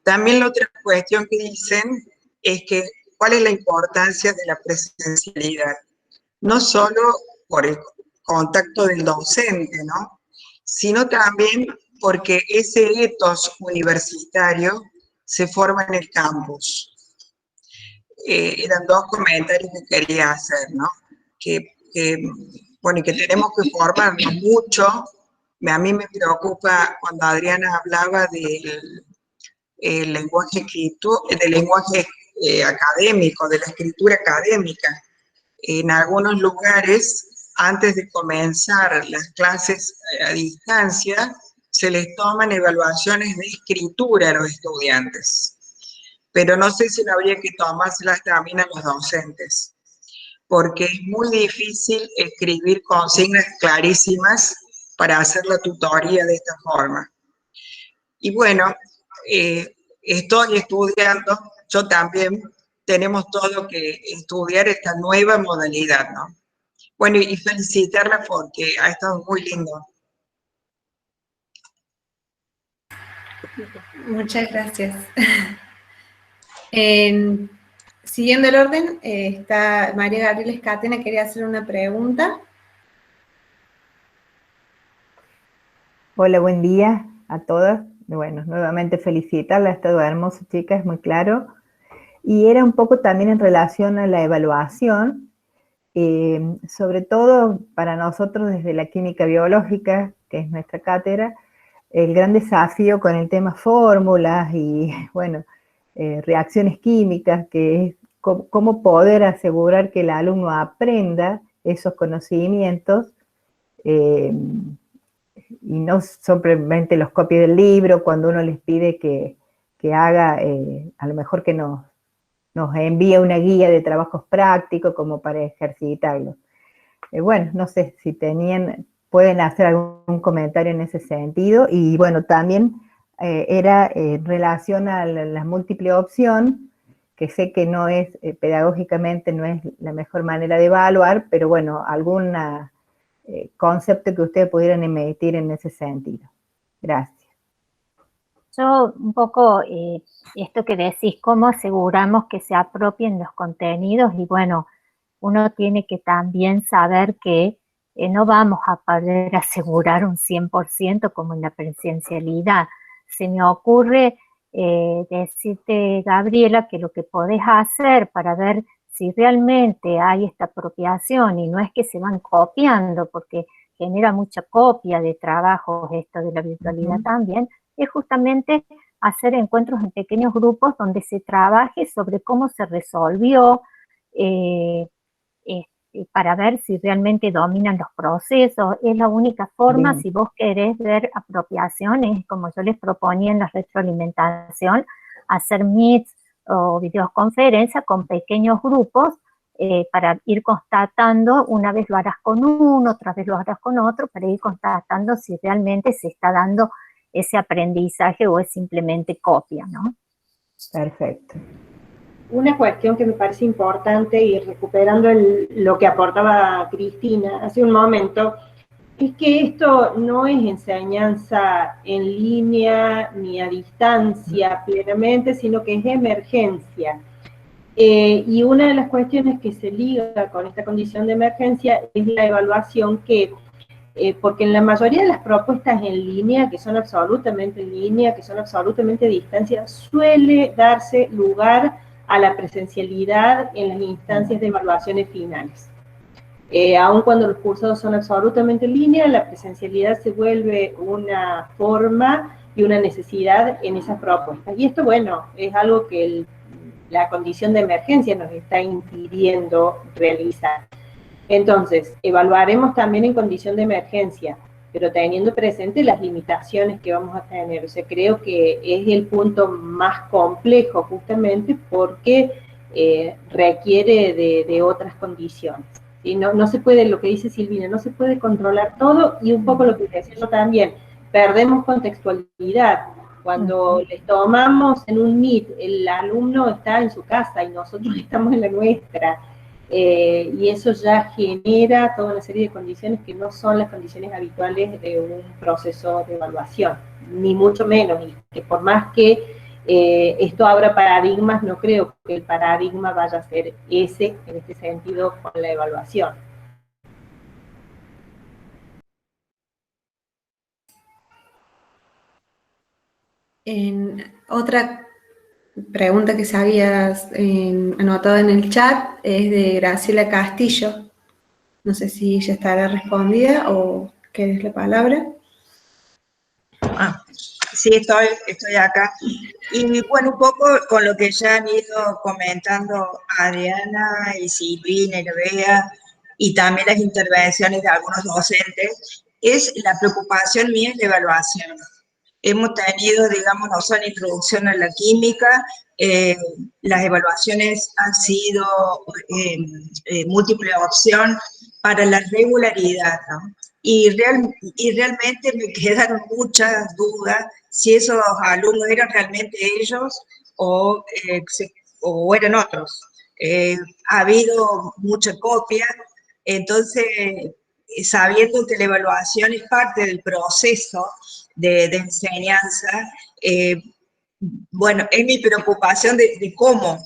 [SPEAKER 9] También la otra cuestión que dicen es que cuál es la importancia de la presencialidad, no solo por el contacto del docente, ¿no?, sino también porque ese ethos universitario se forma en el campus. Eran dos comentarios que quería hacer, ¿no? Bueno, y que tenemos que formarnos mucho. A mí me preocupa cuando Adriana hablaba del lenguaje académico, de la escritura académica. En algunos lugares, antes de comenzar las clases a distancia, se les toman evaluaciones de escritura a los estudiantes. Pero no sé si no habría que tomárselas también a los docentes, porque es muy difícil escribir consignas clarísimas para hacer la tutoría de esta forma. Y bueno, estoy estudiando, yo también, tenemos todo que estudiar esta nueva modalidad, ¿no? Bueno, y felicitarla porque ha estado muy lindo.
[SPEAKER 3] Muchas gracias. Siguiendo el orden, está María Gabriela Escatena, quería hacer una pregunta.
[SPEAKER 11] Hola, buen día a todas. Bueno, nuevamente felicitarla, ha estado hermoso, chicas, muy claro. Y era un poco también en relación a la evaluación, sobre todo para nosotros desde la química biológica, que es nuestra cátedra, el gran desafío con el tema fórmulas y, bueno, reacciones químicas, que es cómo poder asegurar que el alumno aprenda esos conocimientos, y no simplemente los copie del libro cuando uno les pide que haga, a lo mejor que nos envíe una guía de trabajos prácticos como para ejercitarlos. Bueno, no sé si pueden hacer algún comentario en ese sentido. Y bueno, también era en relación a la múltiple opción, que sé que no es, pedagógicamente no es la mejor manera de evaluar, pero bueno, algún concepto que ustedes pudieran emitir en ese sentido. Gracias.
[SPEAKER 5] Yo un poco, esto que decís, cómo aseguramos que se apropien los contenidos, y bueno, uno tiene que también saber que no vamos a poder asegurar un 100% como en la presencialidad. Se me ocurre decirte, Gabriela, que lo que podés hacer para ver si realmente hay esta apropiación, y no es que se van copiando, porque genera mucha copia de trabajos esto de la virtualidad también, es justamente hacer encuentros en pequeños grupos donde se trabaje sobre cómo se resolvió, para ver si realmente dominan los procesos. Es la única forma. Bien. Si vos querés ver apropiaciones, como yo les proponía en la retroalimentación, hacer meets o videoconferencias con pequeños grupos, para ir constatando, una vez lo harás con uno, otra vez lo harás con otro, para ir constatando si realmente se está dando ese aprendizaje o es simplemente copia, ¿no?
[SPEAKER 11] Perfecto.
[SPEAKER 2] Una cuestión que me parece importante, y recuperando lo que aportaba Cristina hace un momento, es que esto no es enseñanza en línea ni a distancia plenamente, sino que es emergencia. Y una de las cuestiones que se liga con esta condición de emergencia es la evaluación que, porque en la mayoría de las propuestas en línea, que son absolutamente en línea, que son absolutamente a distancia, suele darse lugar a la presencialidad en las instancias de evaluaciones finales. Aun cuando los cursos son absolutamente en línea, la presencialidad se vuelve una forma y una necesidad en esas propuestas. Y esto, bueno, es algo que la condición de emergencia nos está impidiendo realizar. Entonces, evaluaremos también en condición de emergencia, pero teniendo presente las limitaciones que vamos a tener. O sea, creo que es el punto más complejo justamente porque requiere de otras condiciones. ¿Sí? No se puede, lo que dice Silvina, no se puede controlar todo, y un poco lo que decía yo también, perdemos contextualidad. Cuando les tomamos en un Meet, el alumno está en su casa y nosotros estamos en la nuestra. Y eso ya genera toda una serie de condiciones que no son las condiciones habituales de un proceso de evaluación, ni mucho menos, y que por más que esto abra paradigmas, no creo que el paradigma vaya a ser ese, en este sentido, con la evaluación.
[SPEAKER 3] Otra pregunta que se había anotado en el chat es de Graciela Castillo. No sé si ya estará respondida o querés la palabra.
[SPEAKER 9] Sí, estoy acá. Y bueno, un poco con lo que ya han ido comentando Adriana y Silvina y Nerea, y también las intervenciones de algunos docentes, es la preocupación mía en la evaluación. Hemos tenido, digamos, no solo introducción a la química, las evaluaciones han sido múltiple opción para la regularidad, ¿no? Y realmente me quedaron muchas dudas si esos alumnos eran realmente ellos o eran otros. Ha habido mucha copia, entonces, sabiendo que la evaluación es parte del proceso de enseñanza, bueno, es mi preocupación de cómo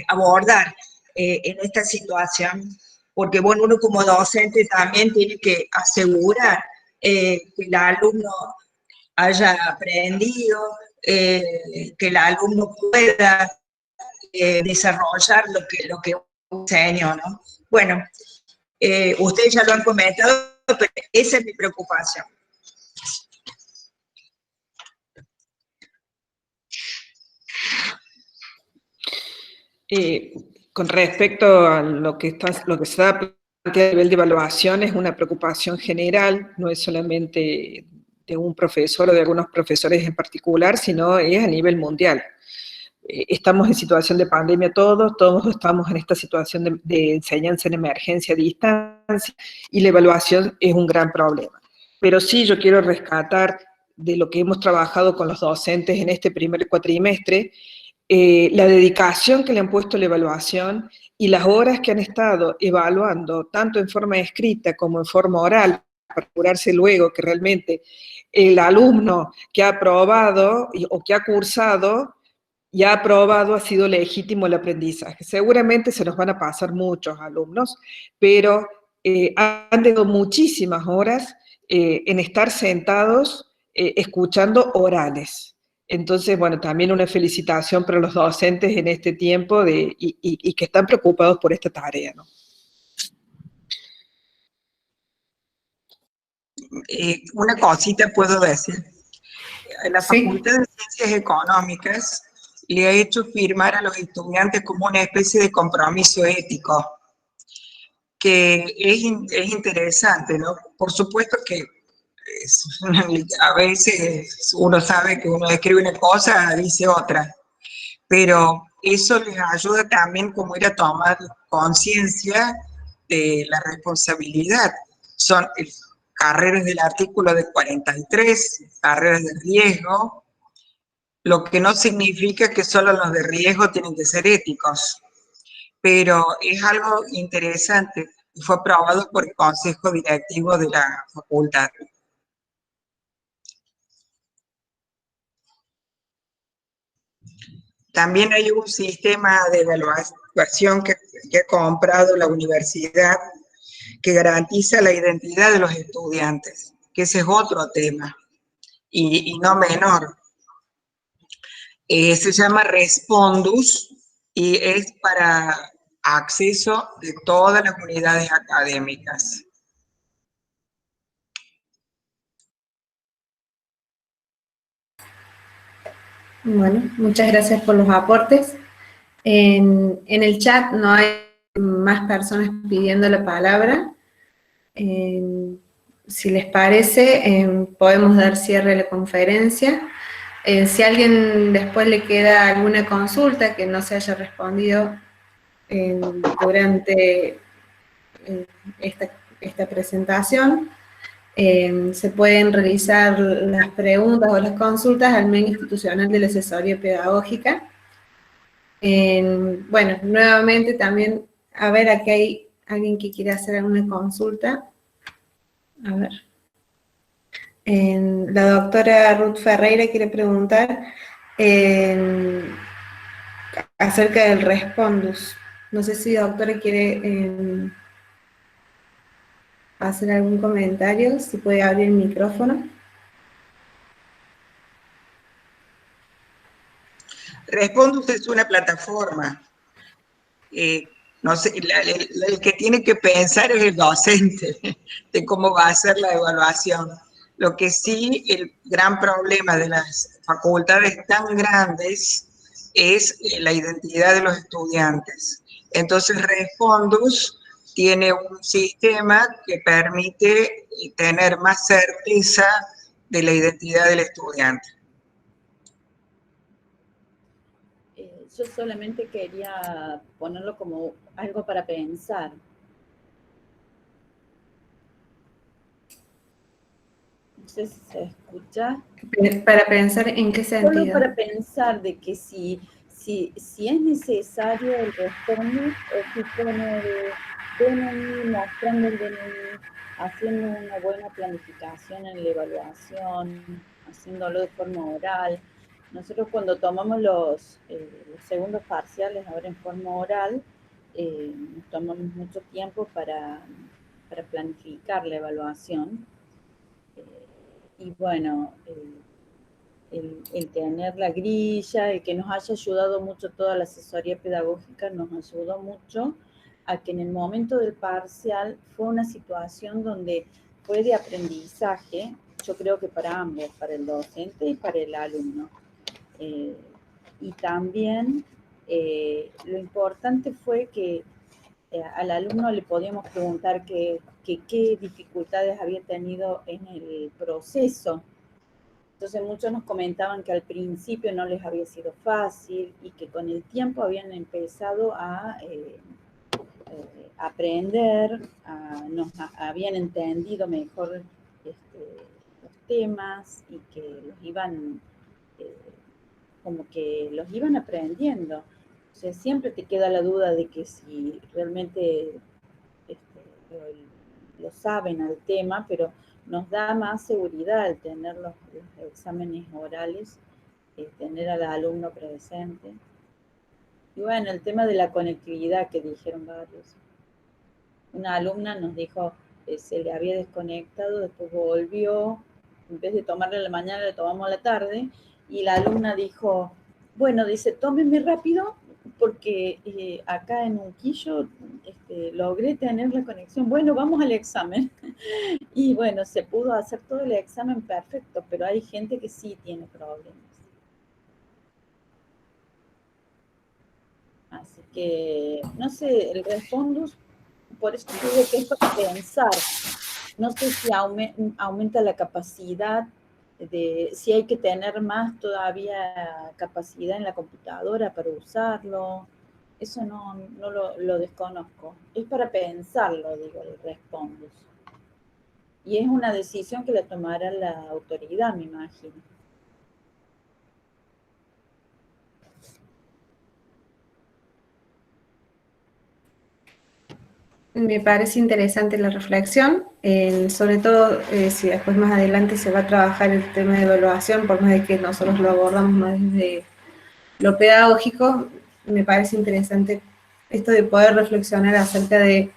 [SPEAKER 9] abordar en esta situación, porque bueno, uno como docente también tiene que asegurar que el alumno haya aprendido, que el alumno pueda desarrollar lo que enseñó, ¿no? Bueno, ustedes ya lo han comentado, pero esa es mi preocupación.
[SPEAKER 4] Con respecto a lo que se da a nivel de evaluación, es una preocupación general, no es solamente de un profesor o de algunos profesores en particular, sino es a nivel mundial. Estamos en situación de pandemia todos estamos en esta situación de enseñanza en emergencia a distancia, y la evaluación es un gran problema. Pero sí, yo quiero rescatar de lo que hemos trabajado con los docentes en este primer cuatrimestre, la dedicación que le han puesto a la evaluación y las horas que han estado evaluando, tanto en forma escrita como en forma oral, para asegurarse luego que realmente el alumno que ha aprobado o que ha cursado y ha aprobado ha sido legítimo el aprendizaje. Seguramente se nos van a pasar muchos alumnos, pero han dado muchísimas horas en estar sentados escuchando orales. Entonces, bueno, también una felicitación para los docentes en este tiempo y que están preocupados por esta tarea, ¿no?
[SPEAKER 9] Una cosita puedo decir. La Facultad de Ciencias Económicas le ha hecho firmar a los estudiantes como una especie de compromiso ético, que es interesante, ¿no? Por supuesto que a veces uno sabe que uno escribe una cosa, dice otra, pero eso les ayuda también como ir a tomar conciencia de la responsabilidad. Son carreras del artículo de 43, carreras de riesgo, lo que no significa que solo los de riesgo tienen que ser éticos, pero es algo interesante y fue aprobado por el Consejo Directivo de la Facultad. También hay un sistema de evaluación que ha comprado la universidad que garantiza la identidad de los estudiantes, que ese es otro tema, y no menor. Se llama Respondus y es para acceso de todas las unidades académicas.
[SPEAKER 3] Bueno, muchas gracias por los aportes. En el chat no hay más personas pidiendo la palabra. Si les parece, podemos dar cierre a la conferencia. Si a alguien después le queda alguna consulta que no se haya respondido durante esta presentación, se pueden realizar las preguntas o las consultas al mail institucional de la asesoría pedagógica. Bueno, nuevamente también, a ver, aquí hay alguien que quiere hacer alguna consulta. A ver. La doctora Ruth Ferreira quiere preguntar acerca del Respondus. No sé si la doctora quiere hacer algún comentario, si puede abrir el micrófono.
[SPEAKER 9] Respondus es una plataforma. No sé, el que tiene que pensar es el docente de cómo va a ser la evaluación. Lo que sí, el gran problema de las facultades tan grandes es la identidad de los estudiantes. Entonces, Respondus tiene un sistema que permite tener más certeza de la identidad del estudiante.
[SPEAKER 12] Yo solamente quería ponerlo como algo para pensar. No sé si se escucha.
[SPEAKER 3] ¿Para pensar en qué sentido?
[SPEAKER 12] Solo para pensar de que si es necesario el Respondus o si con el DNI, mostrando el DNI, haciendo una buena planificación en la evaluación, haciéndolo de forma oral. Nosotros cuando tomamos los segundos parciales ahora en forma oral, nos tomamos mucho tiempo para planificar la evaluación. Y bueno, el tener la grilla, el que nos haya ayudado mucho toda la asesoría pedagógica, nos ayudó mucho a que en el momento del parcial fue una situación donde fue de aprendizaje, yo creo que para ambos, para el docente y para el alumno. Y también lo importante fue que al alumno le podíamos preguntar qué dificultades había tenido en el proceso. Entonces muchos nos comentaban que al principio no les había sido fácil y que con el tiempo habían empezado a aprender, habían entendido mejor los temas y que los iban como que los iban aprendiendo. O sea, siempre te queda la duda de que si realmente lo saben al tema, pero nos da más seguridad el tener los exámenes orales, tener al alumno presente. Y bueno, el tema de la conectividad que dijeron varios. Una alumna nos dijo que se le había desconectado, después volvió, en vez de tomarle a la mañana, le tomamos a la tarde, y la alumna dijo, bueno, dice, tómenme rápido, porque acá en Unquillo logré tener la conexión. Bueno, vamos al examen. Y bueno, se pudo hacer todo el examen perfecto, pero hay gente que sí tiene problemas. Así que, no sé, el Respondus, por eso digo que es para pensar. No sé si aumenta la capacidad si hay que tener más todavía capacidad en la computadora para usarlo. Eso no lo desconozco. Es para pensarlo, digo, el Respondus. Y es una decisión que la tomará la autoridad, me imagino.
[SPEAKER 3] Me parece interesante la reflexión, sobre todo si después más adelante se va a trabajar el tema de evaluación, por más de que nosotros lo abordamos más desde lo pedagógico, me parece interesante esto de poder reflexionar acerca de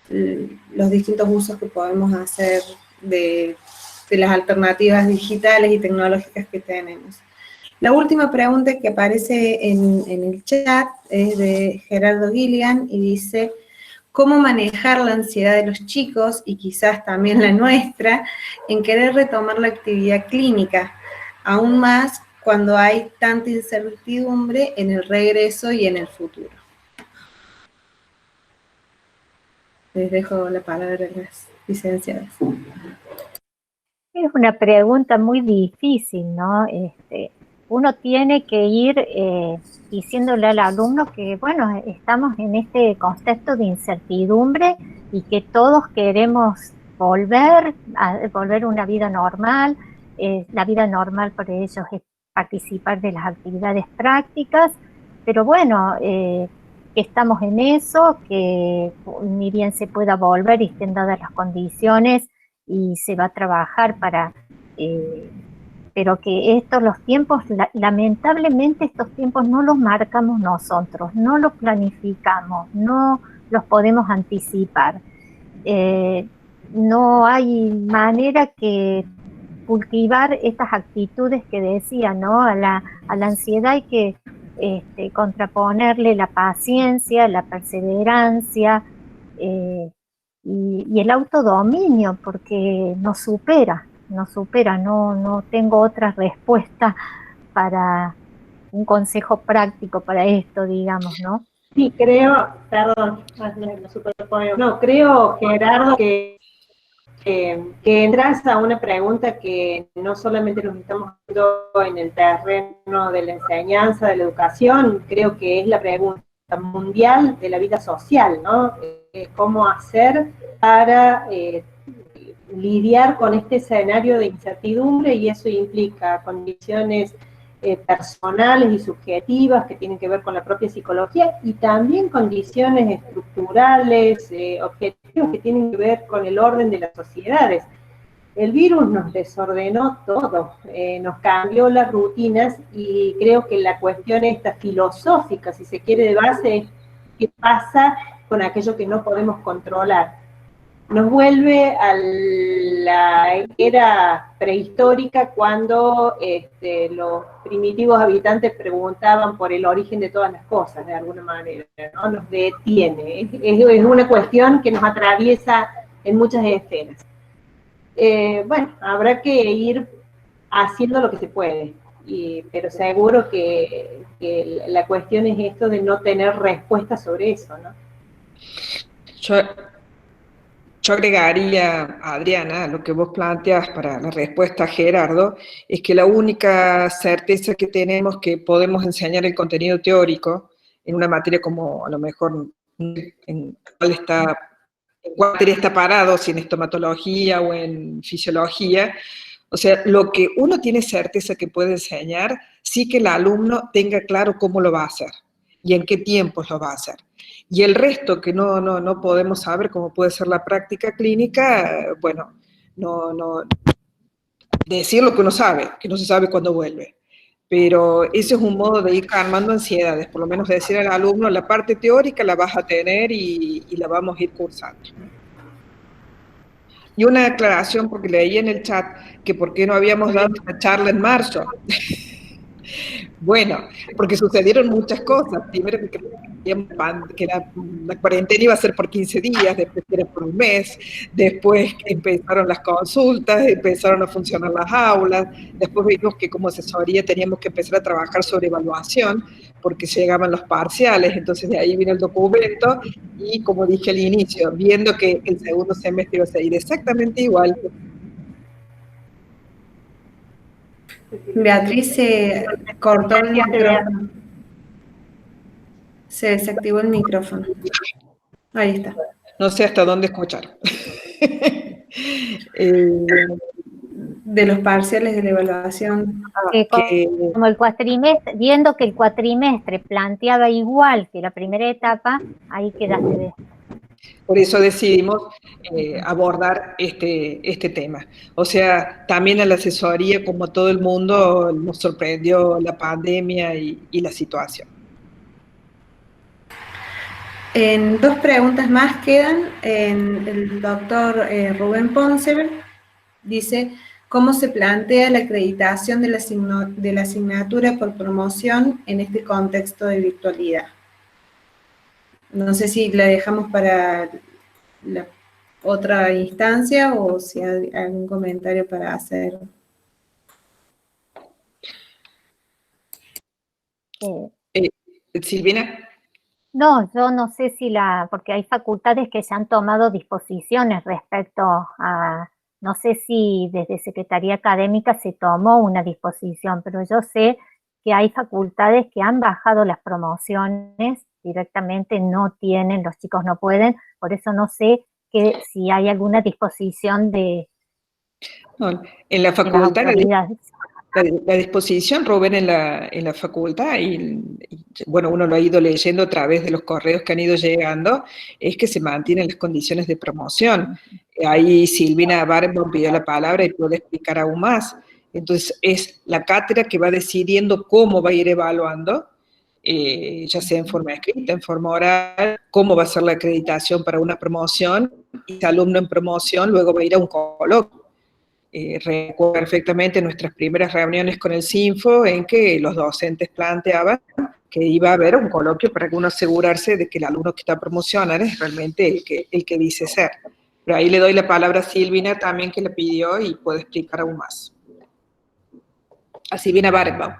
[SPEAKER 3] los distintos usos que podemos hacer de las alternativas digitales y tecnológicas que tenemos. La última pregunta que aparece en el chat es de Gerardo Gilligan y dice: ¿cómo manejar la ansiedad de los chicos, y quizás también la nuestra, en querer retomar la actividad clínica, aún más cuando hay tanta incertidumbre en el regreso y en el futuro? Les dejo la palabra a las licenciadas.
[SPEAKER 5] Es una pregunta muy difícil, ¿no? Uno tiene que ir diciéndole al alumno que, bueno, estamos en este contexto de incertidumbre y que todos queremos volver a una vida normal. La vida normal para ellos es participar de las actividades prácticas, pero bueno, que estamos en eso, que ni bien se pueda volver y estén dadas las condiciones y se va a trabajar para... pero que los tiempos, lamentablemente estos tiempos no los marcamos nosotros, no los planificamos, no los podemos anticipar. No hay manera que cultivar estas actitudes que decía, ¿no? A la ansiedad hay que contraponerle la paciencia, la perseverancia y el autodominio, porque nos supera, no tengo otra respuesta para un consejo práctico para esto, digamos, ¿no?
[SPEAKER 2] Sí, creo, perdón, creo, Gerardo, que entras a una pregunta que no solamente nos estamos viendo en el terreno de la enseñanza, de la educación, creo que es la pregunta mundial de la vida social, ¿no? ¿Cómo hacer para lidiar con este escenario de incertidumbre? Y eso implica condiciones personales y subjetivas que tienen que ver con la propia psicología, y también condiciones estructurales, objetivos que tienen que ver con el orden de las sociedades. El virus nos desordenó todo, nos cambió las rutinas, y creo que la cuestión esta filosófica, si se quiere, de base, es qué pasa con aquello que no podemos controlar. Nos vuelve a la era prehistórica, cuando los primitivos habitantes preguntaban por el origen de todas las cosas, de alguna manera, ¿no? Nos detiene, es una cuestión que nos atraviesa en muchas esferas. Bueno, habrá que ir haciendo lo que se puede, pero seguro que la cuestión es esto de no tener respuesta sobre eso, ¿no?
[SPEAKER 4] Yo agregaría, Adriana, lo que vos planteas para la respuesta a Gerardo, es que la única certeza que tenemos que podemos enseñar el contenido teórico en una materia como, a lo mejor, en cuál materia está parado, si en estomatología o en fisiología, O sea, lo que uno tiene certeza que puede enseñar, sí que el alumno tenga claro cómo lo va a hacer y en qué tiempos lo va a hacer. Y el resto que no podemos saber, cómo puede ser la práctica clínica, bueno, no decir lo que uno sabe, que no se sabe cuándo vuelve. Pero ese es un modo de ir calmando ansiedades, por lo menos decir al alumno, la parte teórica la vas a tener y la vamos a ir cursando. Y una aclaración, porque leí en el chat que por qué no habíamos dado esta charla en marzo. Bueno, porque sucedieron muchas cosas. Primero que la cuarentena iba a ser por 15 días, después era por un mes, después empezaron las consultas, empezaron a funcionar las aulas, después vimos que como asesoría teníamos que empezar a trabajar sobre evaluación, porque llegaban los parciales, entonces de ahí vino el documento, y como dije al inicio, viendo que el segundo semestre iba a seguir exactamente igual.
[SPEAKER 3] Beatriz se cortó el micrófono. Se desactivó el micrófono. Ahí está.
[SPEAKER 4] No sé hasta dónde escuchar.
[SPEAKER 3] De los parciales de la evaluación.
[SPEAKER 5] Como el cuatrimestre, viendo que el cuatrimestre planteaba igual que la primera etapa, ahí quedaste de...
[SPEAKER 4] Por eso decidimos abordar este tema. O sea, también a la asesoría, como a todo el mundo, nos sorprendió la pandemia y la situación.
[SPEAKER 3] En dos preguntas más quedan. El doctor Rubén Ponce dice, ¿cómo se plantea la acreditación de la asignatura por promoción en este contexto de virtualidad? No sé si la dejamos para la otra instancia o si hay algún comentario para hacer.
[SPEAKER 4] Silvina.
[SPEAKER 5] No, yo no sé si porque hay facultades que se han tomado disposiciones respecto a, no sé si desde Secretaría Académica se tomó una disposición, pero yo sé que hay facultades que han bajado las promociones, directamente no tienen, los chicos no pueden, por eso no sé si hay alguna disposición de...
[SPEAKER 4] No, en la facultad la disposición, Rubén, en la facultad, y bueno, uno lo ha ido leyendo a través de los correos que han ido llegando, es que se mantienen las condiciones de promoción. Ahí Silvina Barenbaum pidió la palabra y puede explicar aún más. Entonces, es la cátedra que va decidiendo cómo va a ir evaluando, ya sea en forma escrita, en forma oral, cómo va a ser la acreditación para una promoción, y ese alumno en promoción luego va a ir a un coloquio. Recuerdo perfectamente nuestras primeras reuniones con el CINFO en que los docentes planteaban que iba a haber un coloquio para que uno asegurarse de que el alumno que está a promocionar es realmente el que dice ser. Pero ahí le doy la palabra a Silvina también, que le pidió y puede explicar aún más. A Silvina Barenbaum.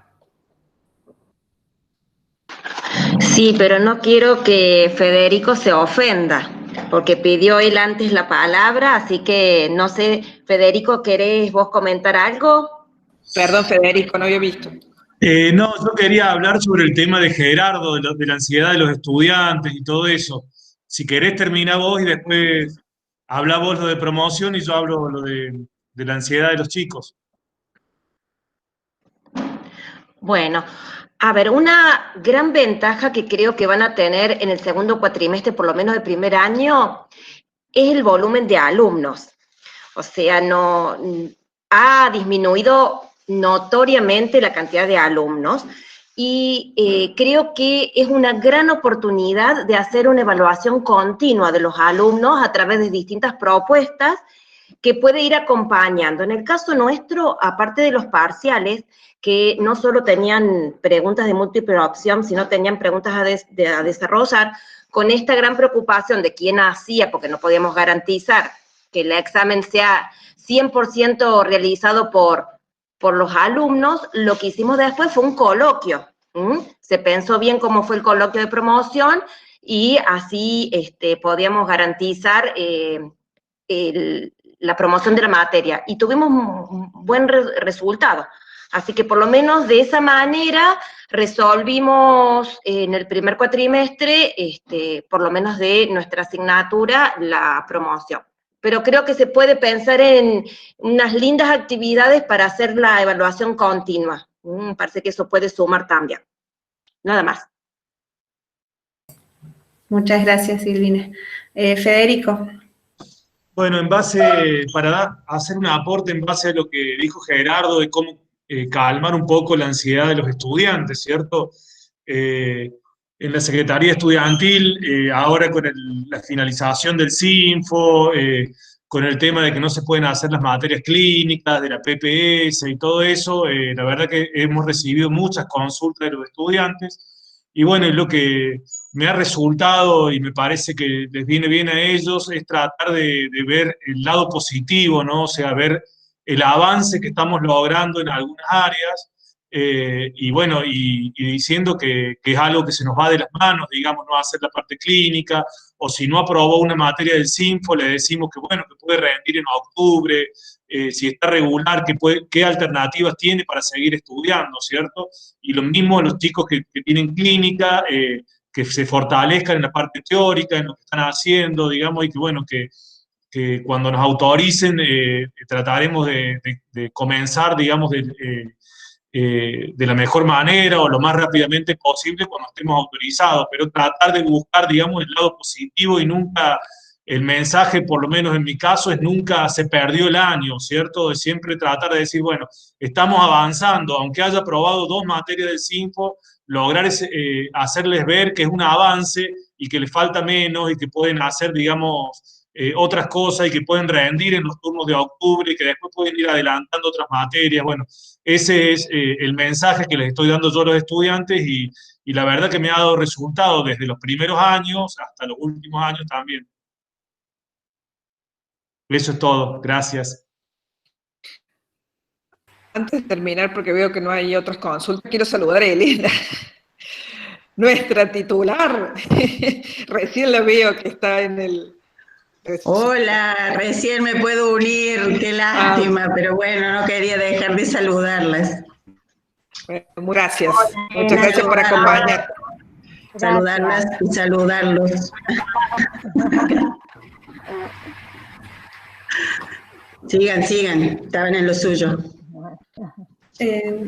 [SPEAKER 6] Sí, pero no quiero que Federico se ofenda, porque pidió él antes la palabra, así que no sé, Federico, ¿querés vos comentar algo?
[SPEAKER 4] Perdón, Federico, no había visto.
[SPEAKER 13] No, yo quería hablar sobre el tema de Gerardo, de la ansiedad de los estudiantes y todo eso. Si querés, termina vos y después habla vos lo de promoción y yo hablo lo de la ansiedad de los chicos.
[SPEAKER 6] Bueno, a ver, una gran ventaja que creo que van a tener en el segundo cuatrimestre, por lo menos el primer año, es el volumen de alumnos. O sea, no ha disminuido notoriamente la cantidad de alumnos y creo que es una gran oportunidad de hacer una evaluación continua de los alumnos a través de distintas propuestas que puede ir acompañando. En el caso nuestro, aparte de los parciales, que no solo tenían preguntas de múltiple opción, sino tenían preguntas a desarrollar, con esta gran preocupación de quién hacía, porque no podíamos garantizar que el examen sea 100% realizado por los alumnos, lo que hicimos después fue un coloquio. Se pensó bien cómo fue el coloquio de promoción y así podíamos garantizar la promoción de la materia. Y tuvimos un buen resultado. Así que por lo menos de esa manera resolvimos en el primer cuatrimestre, por lo menos de nuestra asignatura, la promoción. pero creo que se puede pensar en unas lindas actividades para hacer la evaluación continua. Me parece que eso puede sumar también. Nada más.
[SPEAKER 3] Muchas gracias, Silvina. Federico.
[SPEAKER 13] Bueno, para hacer un aporte en base a lo que dijo Gerardo de cómo calmar un poco la ansiedad de los estudiantes, ¿cierto? En la Secretaría Estudiantil, ahora con la finalización del SINFO, con el tema de que no se pueden hacer las materias clínicas, de la PPS y todo eso, la verdad que hemos recibido muchas consultas de los estudiantes, y bueno, lo que me ha resultado, y me parece que les viene bien a ellos, es tratar de ver el lado positivo, ¿no? O sea, ver el avance que estamos logrando en algunas áreas, y bueno, y diciendo que es algo que se nos va de las manos, digamos, no hacer la parte clínica, o si no aprobó una materia del SINFO, le decimos que bueno, que puede rendir en octubre, si está regular, qué alternativas tiene para seguir estudiando, ¿cierto? Y lo mismo los chicos que tienen clínica, que se fortalezcan en la parte teórica, en lo que están haciendo, digamos, y que bueno, que cuando nos autoricen trataremos de comenzar, digamos, de la mejor manera o lo más rápidamente posible cuando estemos autorizados, pero tratar de buscar, digamos, el lado positivo y nunca, el mensaje, por lo menos en mi caso, es nunca se perdió el año, ¿cierto? De siempre tratar de decir, bueno, estamos avanzando, aunque haya aprobado 2 materias del SINFO, lograr hacerles ver que es un avance y que les falta menos y que pueden hacer, digamos, otras cosas y que pueden rendir en los turnos de octubre y que después pueden ir adelantando otras materias. Bueno, ese es el mensaje que les estoy dando yo a los estudiantes y la verdad que me ha dado resultado desde los primeros años hasta los últimos años también. Eso es todo. Gracias.
[SPEAKER 4] Antes de terminar, porque veo que no hay otras consultas, quiero saludar a Elena, nuestra titular. Recién la veo que está en el...
[SPEAKER 14] Hola, recién me puedo unir, qué lástima, pero bueno, no quería dejar de saludarlas.
[SPEAKER 4] Bueno, gracias, muchas gracias por acompañar.
[SPEAKER 14] Saludarlas y saludarlos. Sigan, estaban en lo suyo.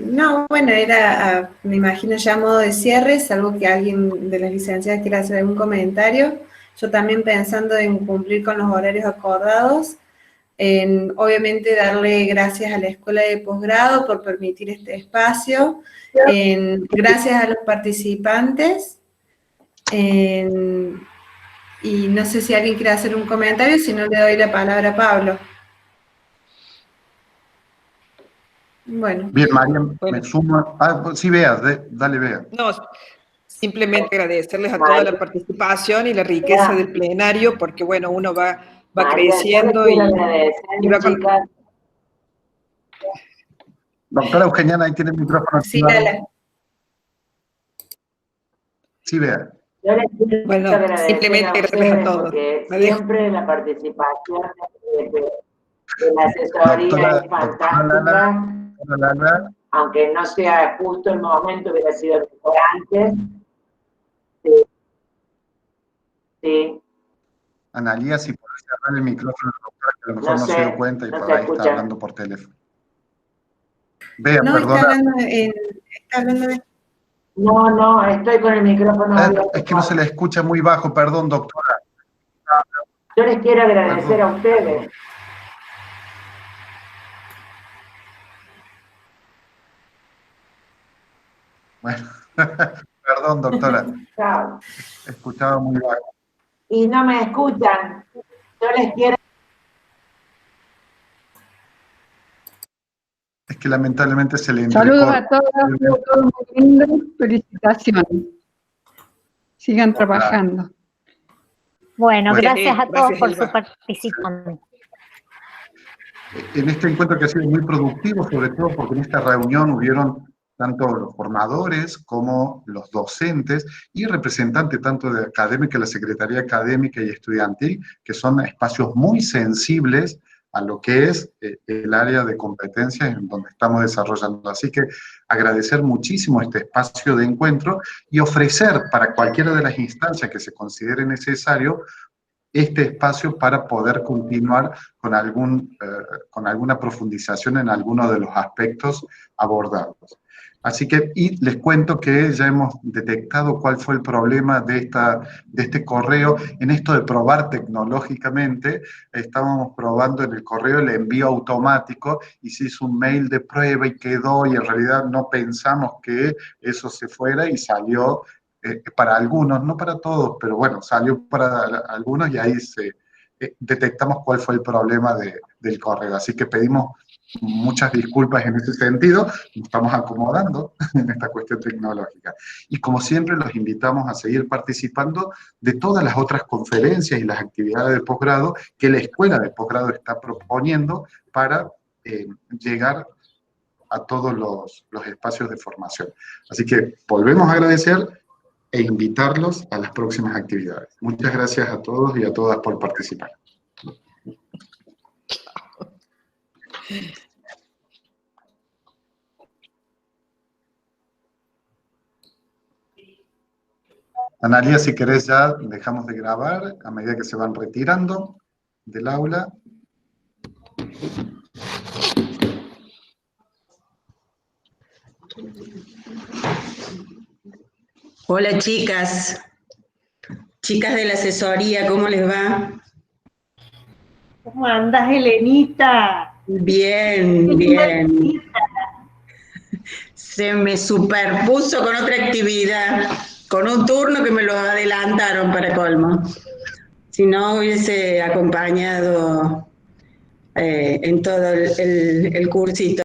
[SPEAKER 3] No, bueno, era, me imagino ya a modo de cierre, salvo que alguien de las licenciadas quiera hacer algún comentario. Yo también pensando en cumplir con los horarios acordados, en obviamente darle gracias a la Escuela de Posgrado por permitir este espacio, gracias a los participantes, y no sé si alguien quiere hacer un comentario, si no le doy la palabra a Pablo. Bueno.
[SPEAKER 1] Bien, María, me sumo. Sí, Bea, dale, Bea.
[SPEAKER 4] No, simplemente agradecerles a toda la participación y la riqueza del plenario, porque bueno, uno va creciendo y va con...
[SPEAKER 1] Doctora Eugeniana, ahí tiene el micrófono.
[SPEAKER 3] Sí, dale.
[SPEAKER 1] Sí, Bea.
[SPEAKER 8] Yo les quiero
[SPEAKER 4] bueno, simplemente agradecerles a todos.
[SPEAKER 8] Siempre la participación de la asesoría es fantástica. Aunque no sea justo el momento, hubiera sido mejor antes. Sí.
[SPEAKER 1] Analía, si podés cerrar el micrófono, doctora, que a lo mejor no se dio cuenta y por ahí está hablando por teléfono. Bea,
[SPEAKER 3] no,
[SPEAKER 1] perdona.
[SPEAKER 3] Está hablando de...
[SPEAKER 8] No, estoy con el micrófono abierto.
[SPEAKER 1] Es que no se le escucha muy bajo, perdón, doctora.
[SPEAKER 8] Yo les quiero agradecer a ustedes.
[SPEAKER 1] Bueno, perdón, doctora.
[SPEAKER 8] Chao.
[SPEAKER 1] Escuchaba muy bajo.
[SPEAKER 8] Y no me escuchan. Yo les quiero...
[SPEAKER 1] Es que lamentablemente se le
[SPEAKER 15] Saludos a todos, todo muy lindo, felicitaciones. Sigan trabajando.
[SPEAKER 5] Bueno, gracias a todos por su participación.
[SPEAKER 1] En este encuentro que ha sido muy productivo, sobre todo porque en esta reunión hubieron tanto los formadores como los docentes y representantes tanto de académica, la Secretaría Académica y Estudiantil, que son espacios muy sensibles a lo que es el área de competencias en donde estamos desarrollando. Así que agradecer muchísimo este espacio de encuentro y ofrecer para cualquiera de las instancias que se considere necesario este espacio para poder continuar con alguna profundización en alguno de los aspectos abordados. Así que, y les cuento que ya hemos detectado cuál fue el problema de este correo. En esto de probar tecnológicamente, estábamos probando en el correo el envío automático y se hizo un mail de prueba y quedó, y en realidad no pensamos que eso se fuera y salió para algunos, no para todos, pero bueno, salió para algunos y ahí detectamos cuál fue el problema del correo. Así que pedimos muchas disculpas en ese sentido, nos estamos acomodando en esta cuestión tecnológica. Y como siempre los invitamos a seguir participando de todas las otras conferencias y las actividades de posgrado que la Escuela de Posgrado está proponiendo para llegar a todos los espacios de formación. Así que volvemos a agradecer e invitarlos a las próximas actividades. Muchas gracias a todos y a todas por participar. Analia, si querés ya dejamos de grabar a medida que se van retirando del aula.
[SPEAKER 14] Hola chicas de la asesoría, ¿cómo les va?
[SPEAKER 2] ¿Cómo andás, Helenita?
[SPEAKER 14] Bien, bien. Se me superpuso con otra actividad, con un turno que me lo adelantaron para colmo. Si no, hubiese acompañado en todo el cursito.